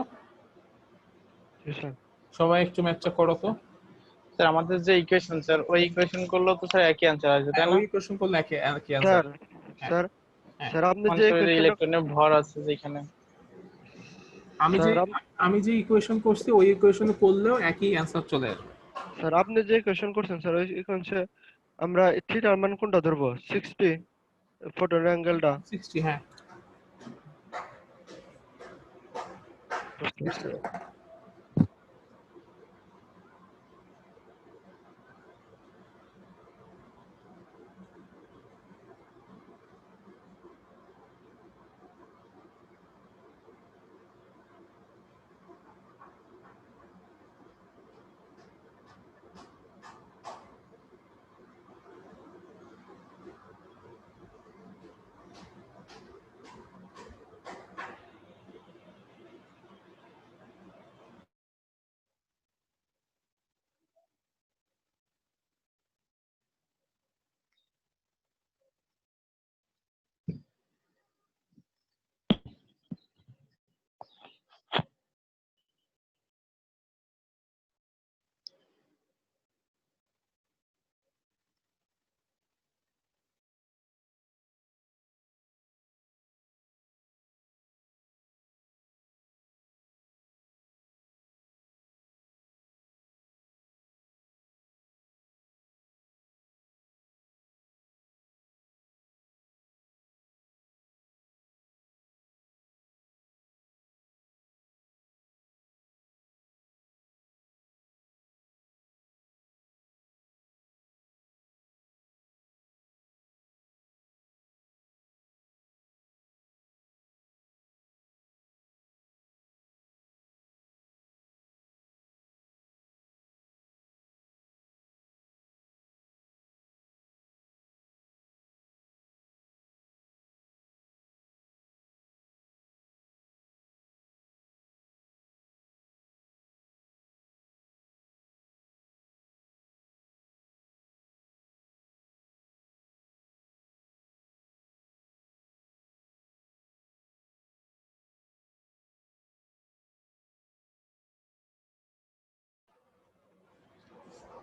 জি স্যার। সবাই একটু ম্যাথটা করো তো। স্যার আমাদের যে ইকুয়েশন স্যার, ওই ইকুয়েশন করলেও তো স্যার একই অ্যান্সার আসবে, তাই না? ওই কোশ্চেন করলে একই অ্যান্সার। স্যার হ্যাঁ স্যার হ্যাঁ। স্যার আপনি মানে যে স্যার, ওই যে কোয়েশ্চেনটা ইলেকট্রনের ভর আছে যেখানে। আমি যে স্যার আমি যে ইকুয়েশন করছি ওই ইকুয়েশন করলেও একই অ্যান্সার চলে আসবে। স্যার আপনি যে কোয়েশ্চেন করছেন স্যার ওই কোয়েশ্চেন আমরা থিটার মান কোনটা ধরবো? 60 ফোটনের অ্যাঙ্গেলটা 60, হ্যাঁ। বুঝতে পারছি।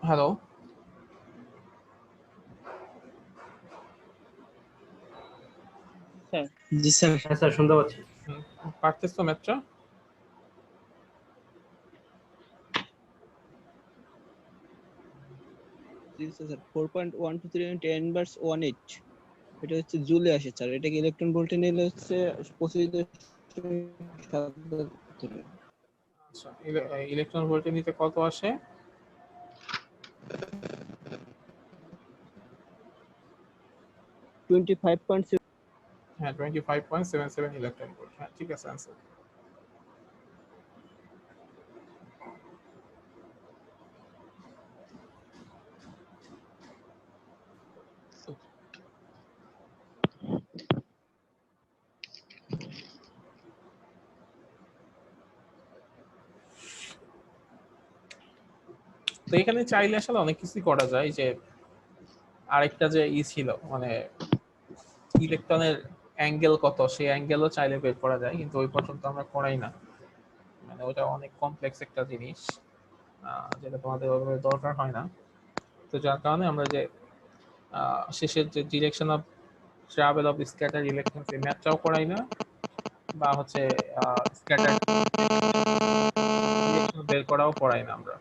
হ্যালো, স্যার জি স্যার। হ্যাঁ স্যার শুনতে পাচ্ছি। পারতেছ তো ম্যাথটা? জি স্যার। 4.123 10 ইনভার্স 1/8 এটা হচ্ছে জুলে আসে স্যার। এটাকে ইলেকট্রন ভোল্টে নিলে হচ্ছে 25.77। আচ্ছা, ইলেকট্রন ভোল্টে নিতে কত আসে? 25.7। হ্যাঁ, 25.77 ইলেকট্রন ভোল্ট। হ্যাঁ, ঠিক আছে অ্যান্সার। তো এখানে চাইলে আসলে অনেক কিছুই করা যায়। যে আরেকটা যে ছিল মানে ইলেকট্রনের অ্যাঙ্গেল কত, সেই অ্যাঙ্গেলও চাইলে বের করা যায়, কিন্তু ওই পর্যন্ত আমরা করাই না। মানে ওটা অনেক কমপ্লেক্স একটা জিনিস, যেটা তোমাদের ওইভাবে দরকার হয় না। তো যার কারণে আমরা যে শেষের যে direction of travel of scatter electron এই ম্যাথটাও করাই না, বা হচ্ছে স্ক্যাটার ডিরেকশন বের করাও করাই না আমরা।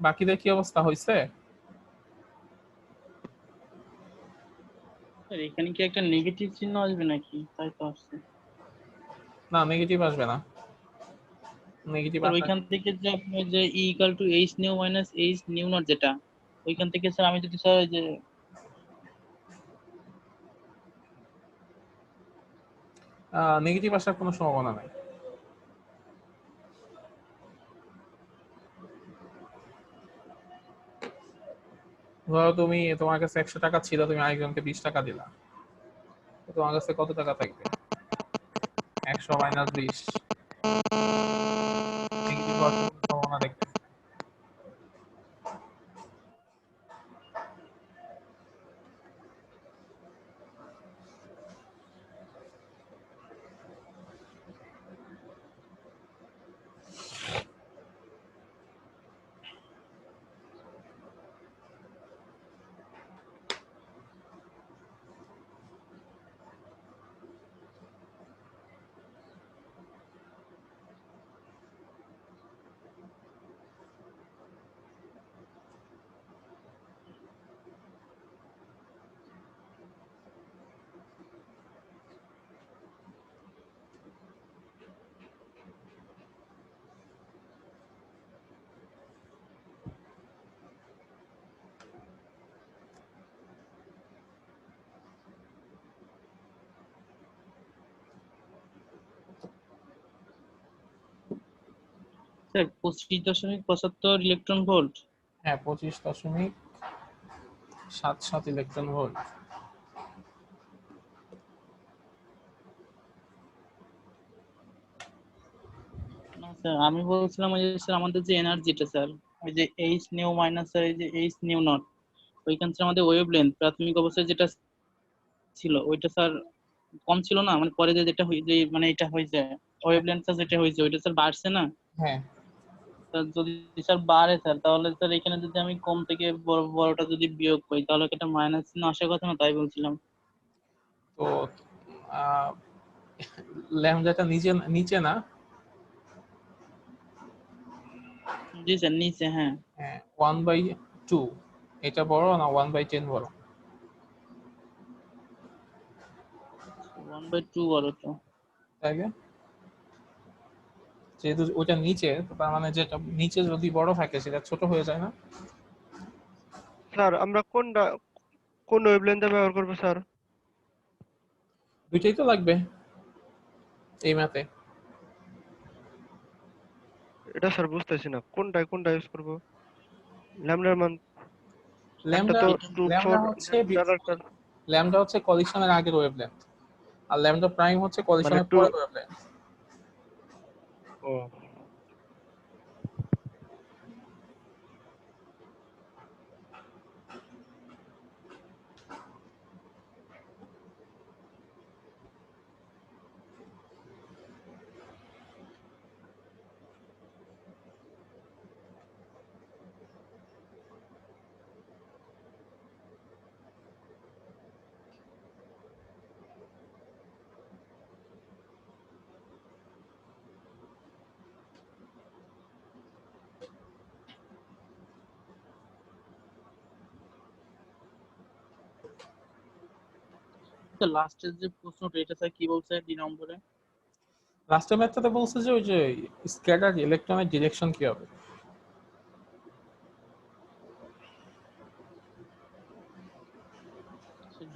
বাকিদের কি অবস্থা হয়েছে? স্যার এখানে কি একটা নেগেটিভ চিহ্ন আসবে নাকি? তাই তো আসছে। না, নেগেটিভ আসবে না। নেগেটিভ স্যার আসা ওইখান থেকে যে আপনি যে ই equal to H new minus H nu not, যেটা ওইখান থেকে স্যার আমি যদি স্যার ওই যে নেগেটিভ আসার কোনো সম্ভাবনা নাই। ধরো তুমি, তোমার কাছে 100 টাকা ছিল, তুমি আরেকজনকে 20 টাকা দিলা, তো তোমার কাছে কত টাকা থাকবে? 100 -20 নেগেটিভ হওয়ার সম্ভাবনা দেখতে। Sir 25.75 electron volt. হ্যাঁ, 25.77 ইলেকট্রন ভোল্ট। না স্যার, আমি বলছিলাম ওই যে স্যার আমাদের যে এনার্জিটা স্যার, ওই যে এইচ নিউ মাইনাস স্যার, এই যে এইচ নিউ নট, ওইখান থেকে আমাদের ওয়েভ লেন্থ প্রাথমিক অবস্থায় যেটা ছিল ওইটা স্যার কম ছিল না, মানে পরে যেটা যে মানে এটা হয়েছে ওয়েভ লেন্থটা যেটা হয়েছে ওইটা স্যার বাড়ছে না। হ্যাঁ, স্যার যদি স্যার বাড়ে স্যার, তাহলে স্যার এখানে যদি আমি কম থেকে বড়টা যদি বিয়োগ করি তাহলে কি এটা মাইনাস চিহ্ন আসার কথা না, তাই বলছিলাম। তো ল্যামডাটা নিচে নিচে না। জি স্যার, নিচে। হ্যাঁ, হ্যাঁ, 1/2 এটা বড় না 1/10 বড়? 1/2 বড় তো। তাইলে যেহেতু ওটা নিচে, তো তার মানে যেটা নিচে যদি বড় থাকে সেটা ছোট হয়ে যায় না? স্যার আমরা কোন ওয়েভলেন্থটা ব্যবহার করবো স্যার? দুইটাই তো লাগবে এই ম্যাথে। এটা স্যার বুঝতেছি না কোনটা ইউজ করবো। ল্যামডার মান একটা ল্যামডা তো ল্যামডা 2 4 হচ্ছে একটা ল্যামডা হচ্ছে কলিশনের আগের ওয়েভলেন্থ, আর ল্যামডা প্রাইম হচ্ছে মানে কলিশনের 2। পরের ওয়েভলেন্থ। ও স্যার লাস্টের যে প্রশ্নটা এটা স্যার কি বলছে 2 নম্বরে? লাস্টের ম্যাথটাতে বলছে যে ওই যে স্ক্যাটার ইলেকট্রনের ডিরেকশন কি হবে।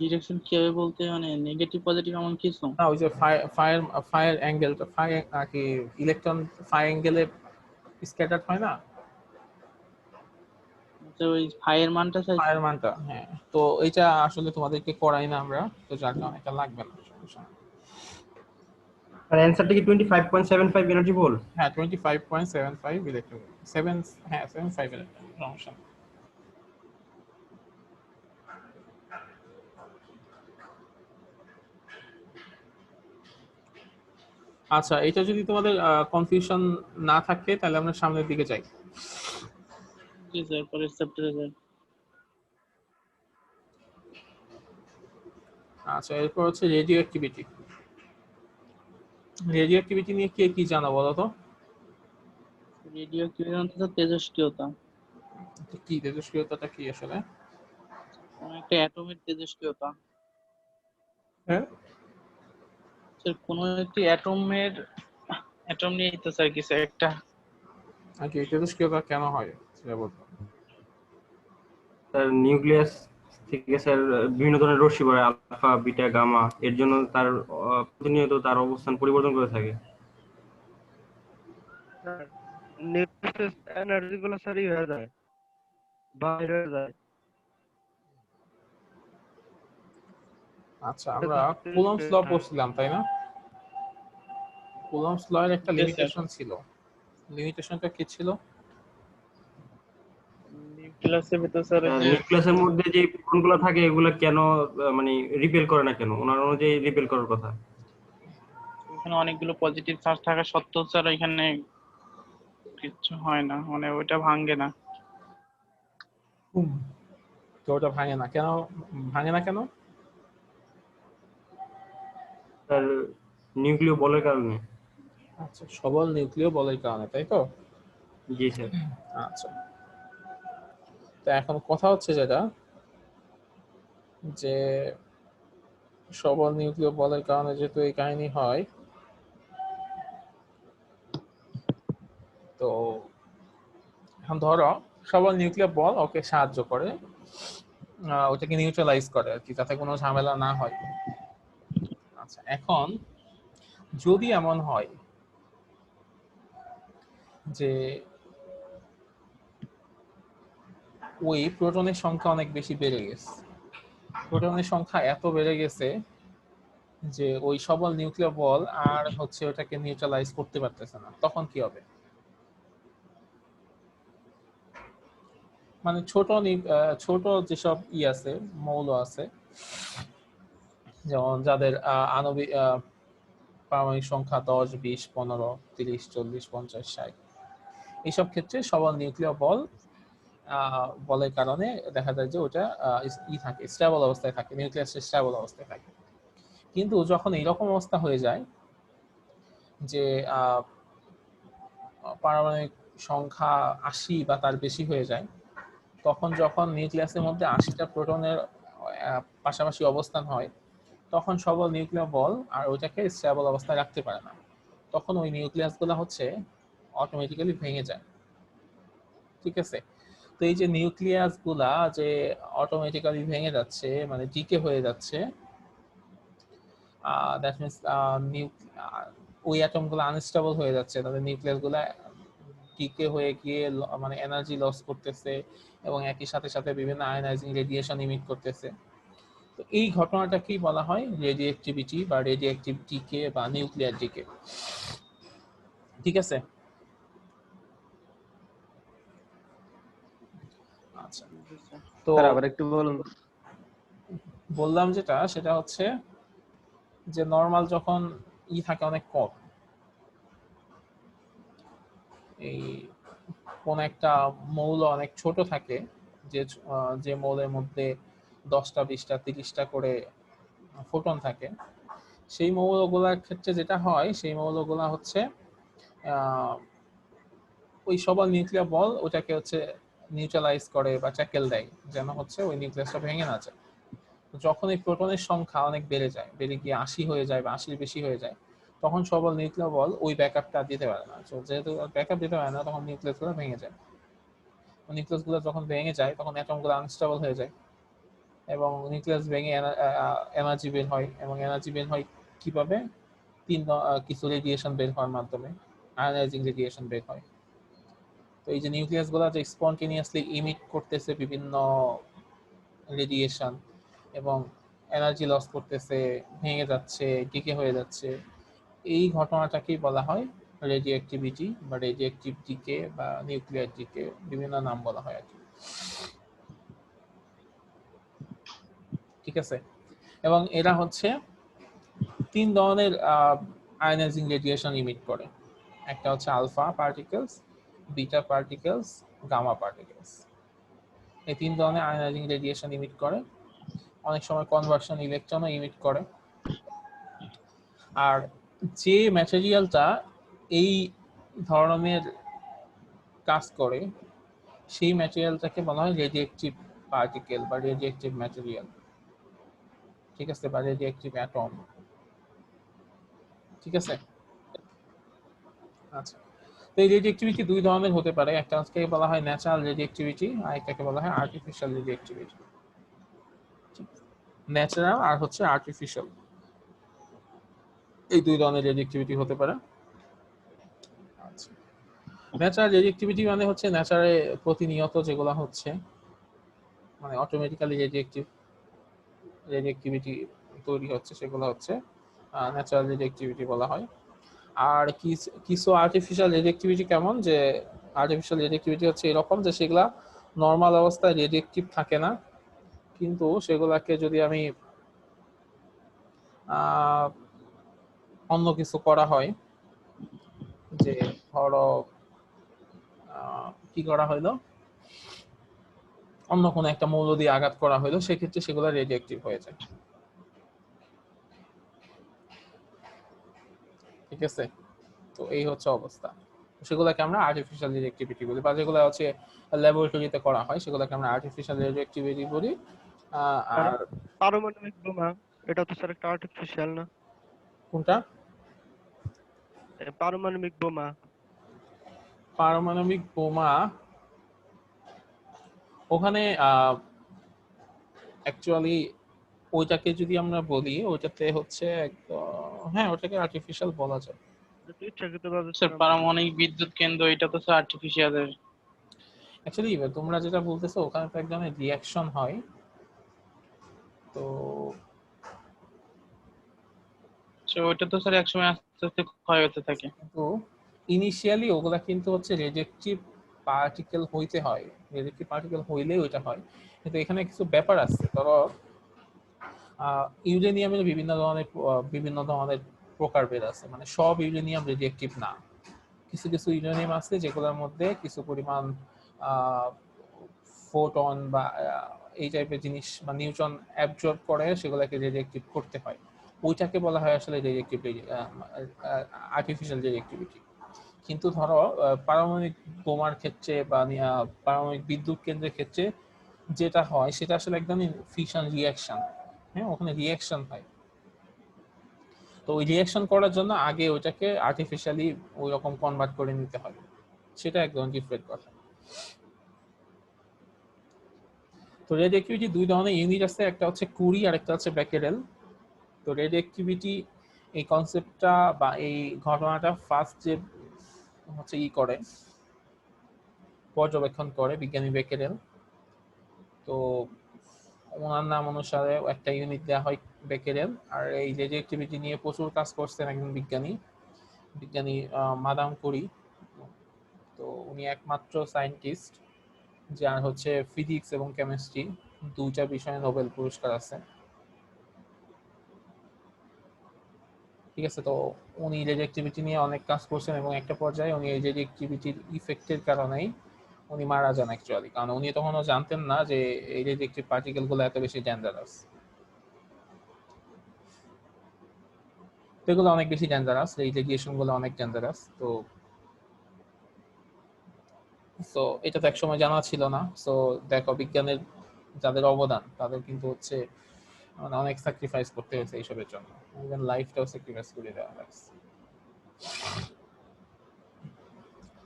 ডিরেকশন কি হবে বলতে মানে নেগেটিভ পজিটিভ এমন কিছু? না, ওই যে ফায়ার ফায়ার অ্যাঙ্গেলটা, ফায়ার কি ইলেকট্রন ফায়ার অ্যাঙ্গেলে স্ক্যাটার হয় না, আচ্ছা, ওই ফাইয়ের মানটা চাইছে। ফায়ার মানটা। হ্যাঁ, তো এইটা আসলে তোমাদেরকে করাই না আমরা, তো যার কারণে এটা লাগবে না, সমস্যা নেই। আর অ্যানসারটা কি 25.75 এনার্জি ভোল্ট? হ্যাঁ, 25.75 ইলেকট্রন, 7, হ্যাঁ 75 ইলেকট্রন, সমস্যা নেই। আচ্ছা, এটা যদি তোমাদের কনফিউশন না থাকে তাহলে আমরা সামনের দিকে যাই। জি স্যার, পরের চ্যাপ্টারে যাই। আচ্ছা, এরপর হচ্ছে রেডিও অ্যাক্টিভিটি। রেডিও অ্যাক্টিভিটি নিয়ে কে কি জানো বলো তো? রেডিও অ্যাক্টিভিটি তেজস্ক্রিয়তা, তো কি তেজস্ক্রিয়তাটা কি আসলে? কোন একটা অ্যাটমের তেজস্ক্রিয়তা। হ্যাঁ, স্যার কোন একটি অ্যাটম নিয়ে তো স্যার কিছু একটা। আর কি তেজস্ক্রিয়তা কেন হয় সেটা বলতো। তার নিউক্লিয়াস থেকে স্যার বিভিন্ন ধরনের রশ্মি বের হয়, আলফা বিটা গামা, এর জন্য তার প্রতিনিয়ত তার অবস্থান পরিবর্তন করে থাকে। স্যার নিউক্লিয়াস এনার্জি গুলো স্যার হয়ে যায়, বাইরে হয়ে যায়। আচ্ছা, এটা আমরা তো কুলম্বস ল তেজস্ক্রিয়তা। পড়ছিলাম তাই না? কুলম্বস ল এর একটা জি স্যার। লিমিটেশন ছিল, লিমিটেশনটা কি ছিল? নিউক্লিয়াসের ভিতর স্যার এই যে নিউক্লিয়াসের মধ্যে যে প্রোটনগুলো থাকে এগুলো কেন মানে রিপেল করে না কেন? ওনার অনুযায়ী রিপেল করার কথা। এখানে অনেকগুলো পজিটিভ চার্জ থাকা সত্ত্বেও স্যার এখানে কিচ্ছু হয় না, মানে ওইটা ভাঙে না। তো ওটা ভাঙে না কেন? ভাঙে না কেন? তার নিউক্লিয় বলের কারণে। আচ্ছা, সবল নিউক্লিয় বলের কারণে, তাই তো? জি স্যার। আচ্ছা, তো এখন কথা হচ্ছে যেটা, যে সবল নিউক্লিয় বলের কারণে যেহেতু এই কাহিনী হয়, তো এখন ধরো সবল নিউক্লিয় বল ওকে সাহায্য করে, ওটাকে নিউট্রালাইজ করে আর কি, যাতে কোনো ঝামেলা না হয়। আচ্ছা, এখন যদি এমন হয় যে ওই প্রোটনের সংখ্যা অনেক বেশি বেড়ে গেছে, প্রোটনের সংখ্যা এত বেড়ে গেছে যে ওই সবল নিউক্লিয় বল আর হচ্ছে ওটাকে নিউট্রালাইজ করতে পারতেছে না, তখন কি হবে? মানে ছোট যেসব আছে, মৌল আছে, যেমন যাদের আণবিক পারমাণবিক সংখ্যা 10, 20, 15, 30, 40, 50, 60, এইসব ক্ষেত্রে সবল নিউক্লিয় বলের কারণে দেখা যায় যে ওটা থাকে, স্টেবল অবস্থায় থাকে, নিউক্লিয়াস স্টেবল অবস্থায় থাকে। কিন্তু যখন এইরকম অবস্থা হয়ে যায় যে পারমাণবিক সংখ্যা 80 বা তার বেশি হয়ে যায়, তখন যখন নিউক্লিয়াসের মধ্যে 80টা প্রোটনের পাশাপাশি অবস্থান হয়, তখন সবল নিউক্লিয় বল আর ওইটাকে স্টেবল অবস্থায় রাখতে পারে না, তখন ওই নিউক্লিয়াসগুলো হচ্ছে অটোমেটিক্যালি ভেঙে যায়। ঠিক আছে? তো এই যে নিউক্লিয়াস গুলা যে অটোমেটিক্যালি ভেঙে যাচ্ছে, মানে ডিকে হয়ে যাচ্ছে, দ্যাট মিনস ওই অ্যাটম গুলো আনস্টেবল হয়ে যাচ্ছে, তাদের নিউক্লিয়াস গুলা ডিকে হয়ে গিয়ে মানে এনার্জি লস করতেছে এবং একই সাথে সাথে বিভিন্ন আয়নাইজিং রেডিয়েশন ইমিট করতেছে। তো এই ঘটনাটাকেই বলা হয় রেডিওঅ্যাক্টিভিটি বা রেডিওঅ্যাক্টিভ ডিকে বা নিউক্লিয়ার ডিকে। ঠিক আছে? আচ্ছা, তো স্যার আবার একটু বলুন। বললাম যেটা, সেটা হচ্ছে যে নরমাল যখন থাকে অনেক কম, এই কোন একটা মৌল অনেক ছোট থাকে, যে মৌলের মধ্যে 10টা, 20টা, 30টা করে ফোটন থাকে, সেই মৌলগুলোর ক্ষেত্রে যেটা হয়, সেই মৌলগুলা হচ্ছে ওই সবল নিউক্লিয়ার বল ওটাকে হচ্ছে নিউট্রালাইজ করে বা ট্যাকেল দেয়, যেন হচ্ছে ওই নিউক্লিয়াসটা ভেঙে না যায়। যখন এই প্রোটনের সংখ্যা অনেক বেড়ে যায়, বেড়ে গিয়ে 80 হয়ে যায় বা 80-র বেশি হয়ে যায়, তখন সবল নিউক্লিয়ার বল ওই ব্যাকআপটা দিতে পারে না। তো যেহেতু ব্যাকআপ দিতে পারে না, তখন নিউক্লিয়াসগুলো ভেঙে যায়। নিউক্লিয়াসগুলো যখন ভেঙে যায়, তখন অ্যাটমগুলো আনস্টেবল হয়ে যায় এবং নিউক্লিয়াস ভেঙে এনার্জি বের হয়, এবং এনার্জি বের হয় কিভাবে? কিছু রেডিয়েশন বের হওয়ার মাধ্যমে, আয়নাইজিং রেডিয়েশন বের হয়। তো এই যে নিউক্লিয়াসগুলো যে স্পন্টেনিয়াসলি ইমিট করতেছে বিভিন্ন রেডিয়েশন এবং এনার্জি লস করতেছে, ভেঙে যাচ্ছে, ডিকে হয়ে যাচ্ছে, এই ঘটনাটাকেই বলা হয় রেডিওঅ্যাক্টিভিটি বা রেডিওঅ্যাক্টিভ ডিকে বা নিউক্লিয়ার ডিকে, বিভিন্ন নাম বলা হয় আর কি। ঠিক আছে? এবং এরা হচ্ছে 3 ধরনের আয়নাইজিং রেডিয়েশন ইমিট করে। একটা হচ্ছে alpha particles, beta particles, gamma particles. এই 3 ধরনের আয়নাইজিং রেডিয়েশন ইমিট করে। অনেক সময় কনভার্সন ইলেকট্রনও ইমিট করে। আর যে ম্যাটেরিয়ালটা এই ধরনের কাজ করে, সেই ম্যাটেরিয়ালটাকে বলা হয় রেডিওঅ্যাক্টিভ পার্টিকেল বা রেডিওঅ্যাক্টিভ ম্যাটেরিয়াল। ঠিক আছে? বা রেডিওঅ্যাক্টিভ অ্যাটম। ঠিক আছে? আচ্ছা, তো এই রেডিওঅ্যাক্টিভিটি 2 ধরনের হতে পারে, একটা হচ্ছে বলা হয় ন্যাচারাল রেডিওঅ্যাক্টিভিটি, আর একটাকে বলা হয় আর্টিফিশিয়াল রেডিওঅ্যাক্টিভিটি। ন্যাচারাল আর হচ্ছে আর্টিফিশিয়াল, এই 2 ধরনের রেডিওঅ্যাক্টিভিটি হতে পারে। আচ্ছা, ন্যাচারাল রেডিওঅ্যাক্টিভিটি মানে হচ্ছে ন্যাচারে প্রতিনিয়ত যেগুলো হচ্ছে, মানে অটোমেটিক্যালি রেডিওঅ্যাক্টিভিটি তৈরি হচ্ছে, সেগুলো হচ্ছে ন্যাচারাল রেডিওঅ্যাক্টিভিটি বলা হয়। আর কিছু আর্টিফিশিয়াল রেডিয়েক্টিভিটি কেমন, যে আর্টিফিশিয়াল রেডিয়েক্টিভিটি হচ্ছে এরকম যে সেগুলা নর্মাল অবস্থায় রেডিয়েক্টিভ থাকে না, কিন্তু সেগুলাকে যদি আমি অন্য কিছু করা হয়, যে ধরো কি করা হইলো, অন্য কোনো একটা মৌল দিয়ে আঘাত করা হইলো, সেক্ষেত্রে সেগুলো রেডিয়েক্টিভ হয়ে যায়। ঠিক আছে, তো এই হচ্ছে অবস্থা। সেগুলোকে আমরা আর্টিফিশিয়াল রেডিয়েক্টিভিটি বলি, বা যেগুলো হচ্ছে ল্যাবরেটরিতে করা হয় সেগুলোকে আমরা আর্টিফিশিয়াল রেডিয়েক্টিভিটি বলি। আর পারমাণবিক বোমা, এটা তো স্যার একটা আর্টিফিশিয়াল না? কোনটা? পারমাণবিক বোমা। পারমাণবিক বোমা, ওখানে অ্যাকচুয়ালি ওইটাকে যদি আমরা বলি, ওইটাতে হচ্ছে হ্যাঁ ওটাকে আর্টিফিশিয়াল বলা যায়। ইচ্ছাকৃতভাবে স্যার পারমাণবিক বিদ্যুৎ কেন্দ্র এটা তো স্যার আর্টিফিশিয়ালের। অ্যাকচুয়ালি তোমরা যেটা বলতেছো ওখানে তো এক ধরনের রিঅ্যাকশন হয়, তো ওইটা তো স্যার একসময় আস্তে আস্তে ক্ষয় হতে থাকে। তো ইনিশিয়ালি ওগুলা কিন্তু হচ্ছে রেডিয়েক্টিভ পার্টিকেল হইতে হয়, রেডিয়েক্টিভ পার্টিকেল হইলেই ওইটা হয়। কিন্তু এখানে কিছু ব্যাপার আছে, ধরো ইউরেনিয়ামের বিভিন্ন ধরনের প্রকারভেদ আছে, মানে সব ইউরেনিয়াম রেডিয়েক্টিভ না। কিছু কিছু ইউরেনিয়াম আছে যেগুলোর মধ্যে কিছু পরিমাণ ফোটন বা এই টাইপের জিনিস বা নিউট্রন অ্যাবজর্ব করে, সেগুলোকে রেডিয়েক্টিভ করতে হয়। ওইটাকে বলা হয় আসলে রেডিয়েক্টিভ আর্টিফিশিয়াল রেডিয়েক্টিভিটি। কিন্তু ধরো পারমাণবিক বোমার ক্ষেত্রে বা পারমাণবিক বিদ্যুৎ কেন্দ্রের ক্ষেত্রে যেটা হয় সেটা আসলে একদম ফিশন রিঅ্যাকশন। হ্যাঁ, ওখানে রিঅ্যাকশন হয়, তো ওই রিঅ্যাকশন করার জন্য আগে ওইটাকে আর্টিফিশিয়ালি ওই রকম কনভার্ট করে নিতে হয়, সেটা একদম ডিফারেন্ট কথা। তো রেডিয়েক্টিভিটি দুই ধরনের ইউনিট আছে, একটা হচ্ছে কুরি আর একটা হচ্ছে বেকেরেল। তো রেডিয়েক্টিভিটি এই কনসেপ্টটা বা এই ঘটনাটা ফার্স্ট যে হচ্ছে করে পর্যবেক্ষণ করে বিজ্ঞানী বেকেরেল। তো ওনার নাম অনুসারে একটা ইউনিট দেওয়া হয় বেকেরেল। আর এই রেডিয়েক্টিভিটি নিয়ে প্রচুর কাজ করছেন একজন বিজ্ঞানী মাদাম কুরি। তো উনি একমাত্র সায়েন্টিস্ট যার হচ্ছে ফিজিক্স এবং কেমিস্ট্রি দুইটা বিষয়ে নোবেল পুরস্কার আছে। ঠিক আছে, তো উনি রেডিয়েক্টিভিটি নিয়ে অনেক কাজ করছেন এবং একটা পর্যায়ে উনি এই রেডিয়েক্টিভিটির ইফেক্টের কারণেই উনি মারা যান অ্যাকচুয়ালি, কারণ উনি তখনও জানতেন না যে এই রেডিয়েক্টিভ পার্টিকেল গুলো এত বেশি ডেঞ্জারাস। এগুলো অনেক বেশি ডেঞ্জারাস, এই রেডিয়েশন গুলো অনেক ডেঞ্জারাস। তো এটা তো একসময় জানা ছিল না। সো দেখো বিজ্ঞানের যাদের অবদান তাদের কিন্তু হচ্ছে মানে অনেক স্যাক্রিফাইস করতে হয়েছে এইসবের জন্য, ইভেন লাইফটাও স্যাক্রিফাইস করে দেওয়া হয়েছে।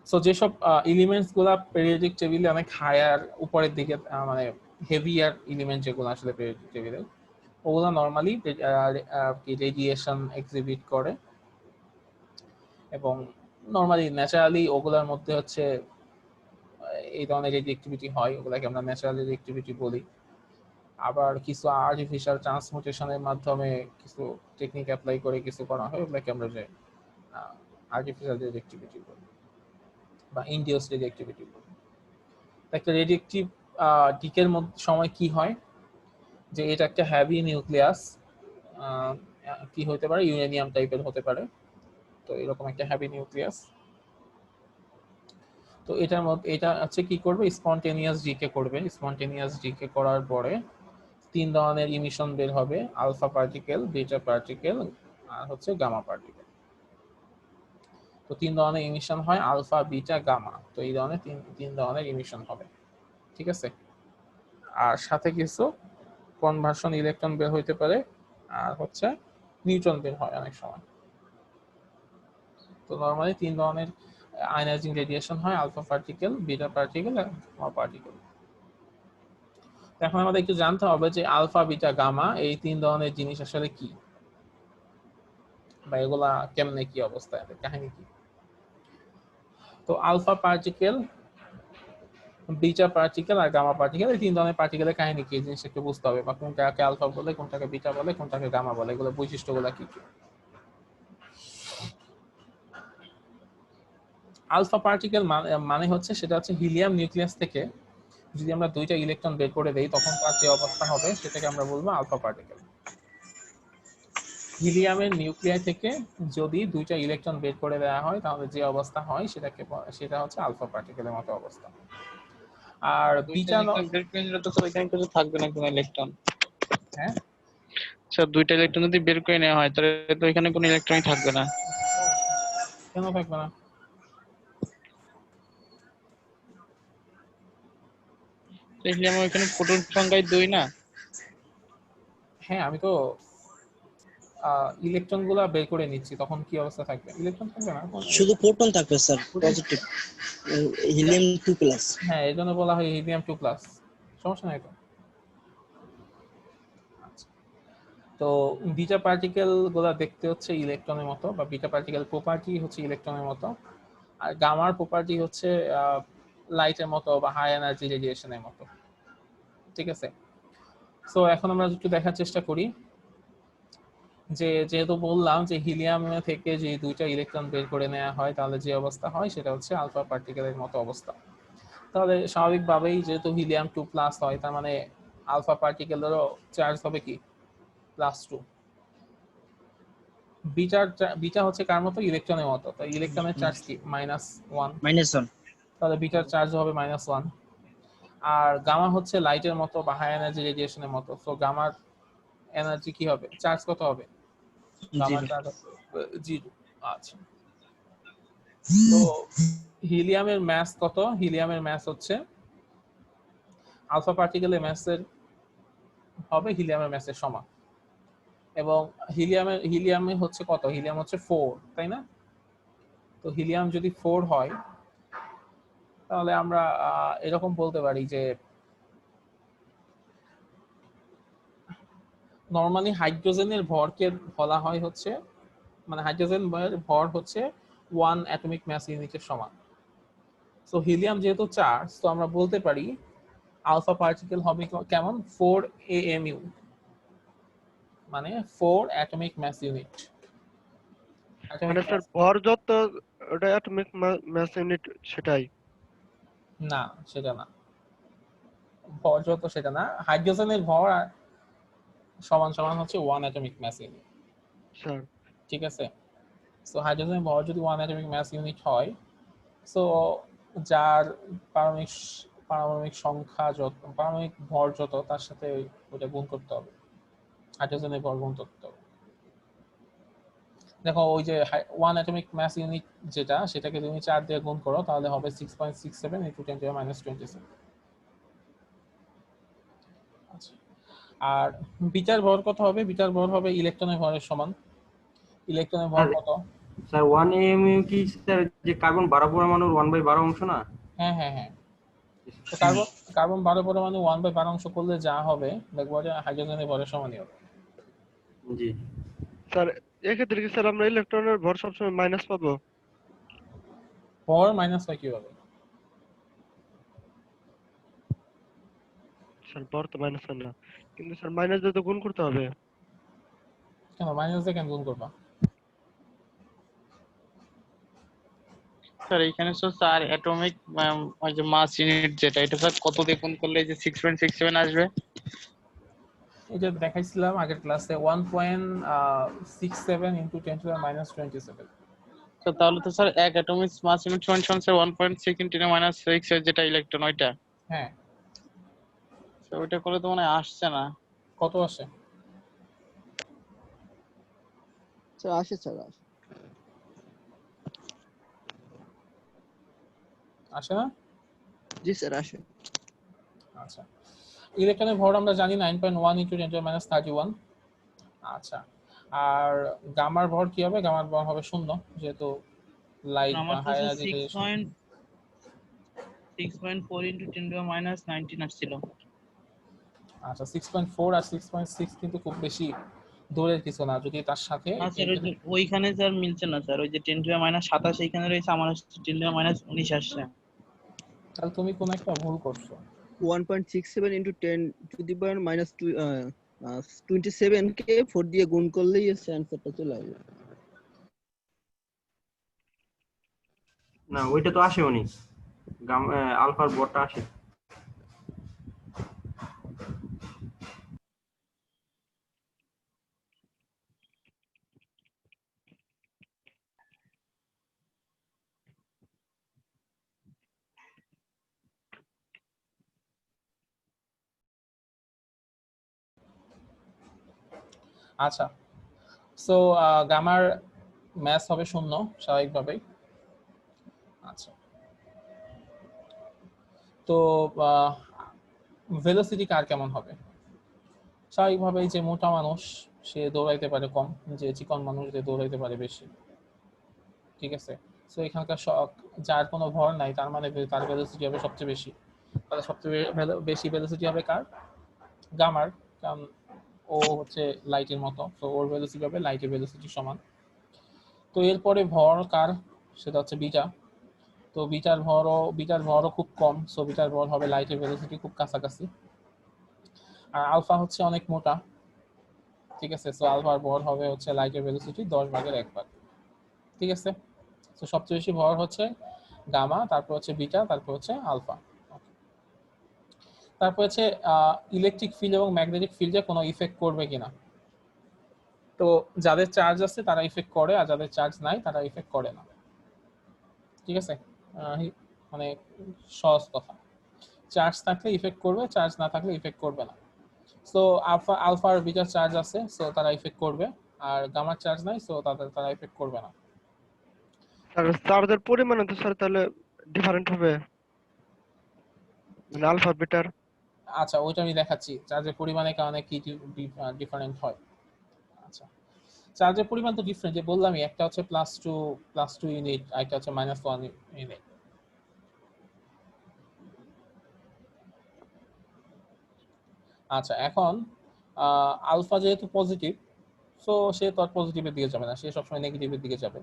সো যেসব এলিমেন্টস গুলা পেরিওডিক টেবিলে অনেক হায়ার উপরের দিকে মানে হেভিয়ার এলিমেন্ট যেগুলো আসলে পেরিওডিক টেবিলে, ওগুলো নর্মালি রেডিয়েশন এক্সিবিট করে এবং নর্মালি ন্যাচারালি ওগুলোর মধ্যে হচ্ছে এই ধরনের রেডিয়েক্টিভিটি হয়, ওগুলাকে আমরা ন্যাচারাল রেডিয়েক্টিভিটি বলি। আবার কিছু আর্টিফিশিয়াল ট্রান্সমুটেশনের মাধ্যমে কিছু টেকনিক অ্যাপ্লাই করে কিছু করা হয়, ওগুলাকে আমরা যে আর্টিফিশিয়াল রেডিয়েক্টিভিটি বলি বা ইনডিউসড রেডিয়েক্টিভিটি বলি। একটা রেডিয়েক্টিভ ডিকের সময় কি হয়, যে এটা একটা হেভি নিউক্লিয়াস, কি হতে পারে, ইউরেনিয়াম টাইপের হতে পারে। তো এরকম একটা হেভি নিউক্লিয়াস, তো এটার মধ্যে এটা হচ্ছে কি করবে, স্পন্টেনিয়াস ডিকে করবে। স্পন্টেনিয়াস ডিকে করার পরে তিন ধরনের ইমিশন বের হবে, আলফা পার্টিকেল, বিটা পার্টিকেল আর হচ্ছে গামা পার্টিকেল। তো তিন ধরনের ইমিশন হয়, আলফা, বিটা, গামা। তো এই ধরনের তিন ধরনের ইমিশন হবে, ঠিক আছে। আর সাথে কিছু কনভার্সন ইলেকট্রন বের হইতে পারে, আর হচ্ছে নিউট্রন বের হয় অনেক সময়। তো নরমালি তিন ধরনের আয়নাইজিং রেডিয়েশন হয়, আলফা পার্টিকেল, বিটা পার্টিকেল আর গামা পার্টিকেল। এখন আমাদের একটু জানতে হবে যে আলফা, বিটা, গামা এই তিন ধরনের জিনিস আসলে কি, বা এগুলা কেমনে, কি অবস্থা, এদের কাহিনী কি। তো আলফা পার্টিকেল, বিটা পার্টিকেল আর গামা পার্টিকেল, এই তিন ধরনের পার্টিকেলের কাহিনী কি, জিনিসটা একটু বুঝতে হবে, বা কোনটাকে আলফা বলে, কোনটাকে বিটা বলে, কোনটাকে গামা বলে, এগুলোর বৈশিষ্ট্যগুলো কি কি। আলফা পার্টিকেল মানে হচ্ছে সেটা হচ্ছে হিলিয়াম নিউক্লিয়াস থেকে যদি আমরা দুইটা ইলেকট্রন বের করে দেই তখন তার যে অবস্থা হবে সেটাকে আমরা বলবো আলফা পার্টিকেল। হিলিয়ামের নিউক্লিয়াস থেকে যদি দুইটা ইলেকট্রন বের করে দেওয়া হয় তাহলে যে অবস্থা হয় সেটা হচ্ছে আলফা পার্টিকেলের মতো অবস্থা। আর বিটা বের করে নিলে তো স্যার এখানে কিছু থাকবে না কোনো ইলেকট্রন। হ্যাঁ স্যার দুইটা ইলেকট্রন যদি বের করে নেওয়া হয় তাহলে তো এখানে কোনো ইলেকট্রনই থাকবে না। কেন থাকবে না? হিলিয়াম ওইখানে প্রোটন সংখ্যায় 2 না? হ্যাঁ আমি তো ইলেকট্রন গুলা বের করে নিচ্ছি তখন কি অবস্থা থাকবে? ইলেকট্রন থাকবে না। শুধু প্রোটন থাকবে স্যার, পজিটিভ হিলিয়াম 2 প্লাস। হ্যাঁ এই জন্য বলা হয় হিলিয়াম 2 প্লাস, সমস্যা নাই তো। আচ্ছা, তো বিটা পার্টিকেল গুলা দেখতে হচ্ছে ইলেকট্রনের মতো, বা বিটা পার্টিকেল প্রপার্টি হচ্ছে ইলেকট্রনের মতো, আর গামার প্রপার্টি হচ্ছে লাইটের মতো বা হাই এনার্জি রেডিয়েশনের মতো। ঠিক আছে, সো এখন আমরা একটু দেখার চেষ্টা করি যে যেহেতু বললাম যে হিলিয়াম থেকে যে দুইটা ইলেকট্রন বের করে নেওয়া হয় তাহলে যে অবস্থা হয় সেটা হচ্ছে আলফা পার্টিকেলের মতো অবস্থা। তাহলে স্বাভাবিকভাবেই যেহেতু হিলিয়াম 2 প্লাস হয় তার মানে আলফা পার্টিকেলেরও চার্জ হবে কি +2। বিটা হচ্ছে কার মতো? ইলেকট্রনের মতো, তাই ইলেকট্রনের চার্জ কি -1, -1। তাহলে বিটার চার্জ হবে -1। আর গামা হচ্ছে লাইটের মতো বা হাই এনার্জি রেডিয়েশনের মতো, সো গামার এনার্জি কি হবে, চার্জ কত হবে? গামার 0। চার্জ 0। আচ্ছা, তো হিলিয়ামের মাস কত? হিলিয়ামের মাস হচ্ছে আলফা পার্টিকেলের মাসের হবে হিলিয়ামের মাসের সমান, এবং হিলিয়ামে হচ্ছে কত? হিলিয়াম হচ্ছে 4, তাই না? তো হিলিয়াম যদি 4 হয় তাহলে আমরা এরকম বলতে পারি যে নরমালি হাইড্রোজেনের ভরকে বলা হয় হচ্ছে, মানে হাইড্রোজেনের ভর হচ্ছে 1 অ্যাটমিক মাস ইউনিটের সমান। সো হিলিয়াম যেহেতু 4, তো আমরা বলতে পারি আলফা পার্টিকেল হবে কেমন? 4 AMU, মানে 4 অ্যাটমিক মাস ইউনিট। মানে স্যার ভর যত ওটা অ্যাটমিক মাস ইউনিট সেটাই। না সেটা না, ভর যত সেটা না, হাইড্রোজেনের ভর সমান সমান হচ্ছে 1 অ্যাটমিক মাস ইউনিট। স্যার ঠিক আছে, সো হাইড্রোজেনের ভর যদি 1 অ্যাটমিক মাস ইউনিট হয়, সো যার পারমাণবিক সংখ্যা যত, পারমাণবিক ভর যত, তার সাথে ওটা গুণ করতে হবে, হাইড্রোজেনের ভর গুণ করতে হবে। দেখো ওই যে 1 অ্যাটমিক মাস ইউনিট যেটা, সেটাকে তুমি 4 দিয়ে গুণ করো তাহলে হবে 6.67 × 10⁻27। আচ্ছা, আর বিটার ভর কত হবে? বিটার ভর হবে ইলেকট্রনের ভরের সমান। ইলেকট্রনের ভর কত? স্যার 1 AMU কি স্যার যে কার্বন 12 পরমাণুর 1/12 অংশ না? হ্যাঁ হ্যাঁ হ্যাঁ, তো কার্বন 12 পরমাণু 1/12 অংশ করলে যা হবে দেখবো যে হাইড্রোজেনের ভরের সমানই হবে। জি স্যার এক্ষেত্রে কি স্যার আমরা ইলেকট্রনের ভর সবসময় মাইনাস পাবো? ভর মাইনাস হয় কিভাবে? স্যার ভর তো মাইনাস হয় না, কিন্তু স্যার মাইনাস দিয়ে তো গুণ করতে হবে। কেন মাইনাস দিয়ে কেন গুণ করবা? স্যার এইখানে তো স্যার অ্যাটমিক ওই যে মাস ইউনিট যেটা, এটা স্যার কত দিয়ে গুণ করলে যে 6.67 আসবে? এটা দেখাইছিলাম আগের ক্লাসে, 1.67 × 10⁻27। তো তাহলে তো স্যার এক অ্যাটমিক মাস ইউনিট সমান সমান স্যার 1.6 × 10⁻6 এর যেটা ইলেকট্রন ওইটা। হ্যাঁ, তো ওইটা করে তো মনে হয় আসছে না। কত আসে? স্যার আসে, স্যার আসে। আসে না? জি স্যার আসে। আচ্ছা, ইলেকট্রনের ভর আমরা জানি 9.1 × 10⁻31। আচ্ছা, আর গামার ভর কি হবে? গামার ভর হবে 0, যেহেতু লাইট বা আমার তো হাই স্যার এনার্জি রেডিয়েশন। 6.4 × 10⁻19 আসছিল। আচ্ছা, 6.4 আর 6.6 কিন্তু খুব বেশি দূরের কিছু না, যদি তার সাথে না স্যার ওইখানে স্যার মিলছে না স্যার, ওই যে 10⁻27 এইখানে রয়েছে, আমার 10⁻19 আসছে। তাহলে তুমি কোন একটা ভুল করছো। 1.67 × 10⁻27 কে 4 দিয়ে গুণ করলেই এর অ্যান্সারটা চলে আসবে। না ওইটা তো আসে অনেক, আলফার বটটা আসে। আচ্ছা, সো গামার ম্যাস হবে 0 স্বাভাবিকভাবেই। আচ্ছা, তো ভেলোসিটি কার কেমন হবে? স্বাভাবিকভাবেই যে মোটা মানুষ সে দৌড়াইতে পারে কম, যে চিকন মানুষ যে দৌড়াইতে পারে বেশি। ঠিক আছে, সো এখানকার যার কোনো ভর নাই তার মানে তার ভেলোসিটি হবে সবচেয়ে বেশি। তাহলে সবচেয়ে বেশি ভেলোসিটি হবে কার? গামার, কারণ ও হচ্ছে লাইটের মতো, তো ওর ভেলোসিটি হবে লাইটের ভেলোসিটির সমান। তো এরপরে ভর কার? সেটা হচ্ছে বিটা। তো বিটার ভরও খুব কম, সো বিটার ভর হবে লাইটের ভেলোসিটি খুব কাছাকাছি। আর আলফা হচ্ছে অনেক মোটা, ঠিক আছে, সো আলফার ভর হবে হচ্ছে লাইটের ভেলোসিটি 10/1 ঠিক আছে। তো সবচেয়ে বেশি ভর হচ্ছে গামা, তারপর হচ্ছে বিটা, তারপর হচ্ছে আলফা। তারপর হচ্ছে ইলেকট্রিক ফিল্ড এবং ম্যাগনেটিক ফিল্ডে কোনো ইফেক্ট করবে কিনা। তো যাদের চার্জ আছে তারা ইফেক্ট করে, আর যাদের চার্জ নাই তারা ইফেক্ট করে না। ঠিক আছে, মানে সহজ কথা, চার্জ থাকলে ইফেক্ট করবে, চার্জ না থাকলে ইফেক্ট করবে না। সো আলফা আর বিটার চার্জ আছে, সো তারা ইফেক্ট করবে, আর গামার চার্জ নাই, সো তারা ইফেক্ট করবে না। স্যার চার্জের পরিমাণ তো স্যার তাহলে ডিফারেন্ট হবে, মানে আলফা বিটার। আচ্ছা, ওইটা আমি দেখাচ্ছি চার্জের পরিমাণের কারণে কি ডিফারেন্ট হয়। আচ্ছা, চার্জের পরিমাণ তো ডিফারেন্ট, যে বললামই, একটা হচ্ছে +2 ইউনিট, আর একটা হচ্ছে -1 ইউনিট। আচ্ছা, এখন আলফা যেহেতু পজিটিভ, সো সে তো আর পজিটিভের দিকে যাবে না, সে সবসময় নেগেটিভের দিকে যাবে,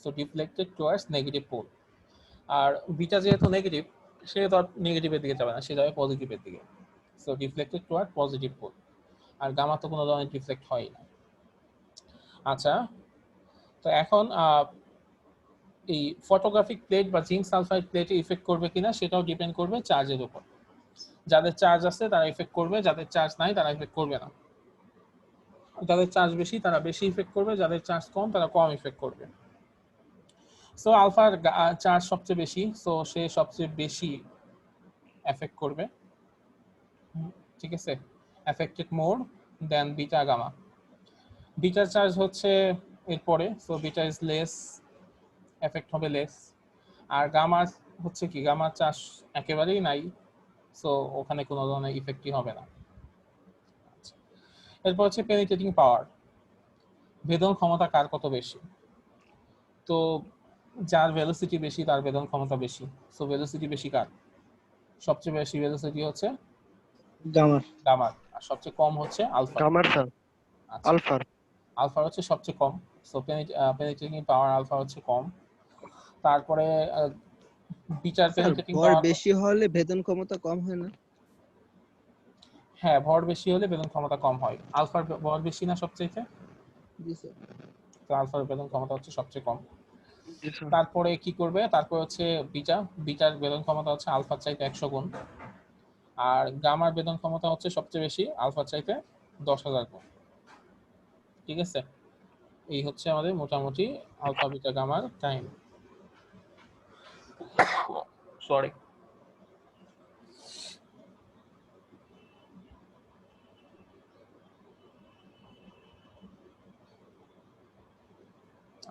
so deflected towards negative pole. আর বিটা যেহেতু নেগেটিভ, সে তো আর নেগেটিভের দিকে যাবে না, সে যাবে পজিটিভের দিকে, so deflected toward positive pole. আর গামা তো কোনো ধরনের ডিফ্লেক্ট হয় না। আচ্ছা, তো এখন এই ফটোগ্রাফিক প্লেট বা জিঙ্ক সালফাইড প্লেটে ইফেক্ট করবে কিনা সেটাও ডিপেন্ড করবে চার্জের উপর। যাদের চার্জ আছে তারা ইফেক্ট করবে, যাদের চার্জ নাই তারা ইফেক্ট করবে না। যাদের চার্জ বেশি তারা বেশি ইফেক্ট করবে, যাদের চার্জ কম তারা কম ইফেক্ট করবে। সো আলফার চার্জ সবচেয়ে বেশি, সো সে সবচেয়ে বেশি এফেক্ট করবে, ঠিক আছে, এফেক্টেড মোর দেন বিটা গামা। বিটার চার্জ হচ্ছে এরপরে, so beta is less, effect হবে লেস। আর গামার হচ্ছে কি, গামার চার্জ একেবারেই নাই, সো ওখানে কোনো ধরনের ইফেক্টই হবে না। এরপর হচ্ছে পেনিট্রেটিং পাওয়ার, ভেদন ক্ষমতা কার কত বেশি। তো যার ভেলোসিটি বেশি তার ভেদন ক্ষমতা বেশি, সো ভেলোসিটি বেশি কার? সবচেয়ে বেশি ভেলোসিটি হচ্ছে গামার। গামার, আর সবচেয়ে কম হচ্ছে আলফা। গামার স্যার, আচ্ছা, আলফার। আলফার হচ্ছে সবচেয়ে কম, সো পেনিট্রেটিং পাওয়ার আলফা হচ্ছে কম। তারপরে বিটার পেনিট্রেটিং ভর পাওয়ার, বেশি হলে ভেদন ক্ষমতা কম হয় না? হ্যাঁ, ভর বেশি হলে বেদন ক্ষমতা কম হয়। আলফার ভর বেশি না সবচেয়ে, জি স্যার। তো আলফার বেদন ক্ষমতা হচ্ছে সবচেয়ে কম। জি স্যার। তারপরে কি করবে, তারপরে হচ্ছে বিটার বেদন ক্ষমতা হচ্ছে আলফার চাইতে 100 গুণ। আর গামার বেদন ক্ষমতা হচ্ছে সবচেয়ে বেশি, আলফার চাইতে 10,000 গুণ। ঠিক আছে, এই হচ্ছে আমাদের মোটামুটি আলফা বিটা গামার টাইম। সরি।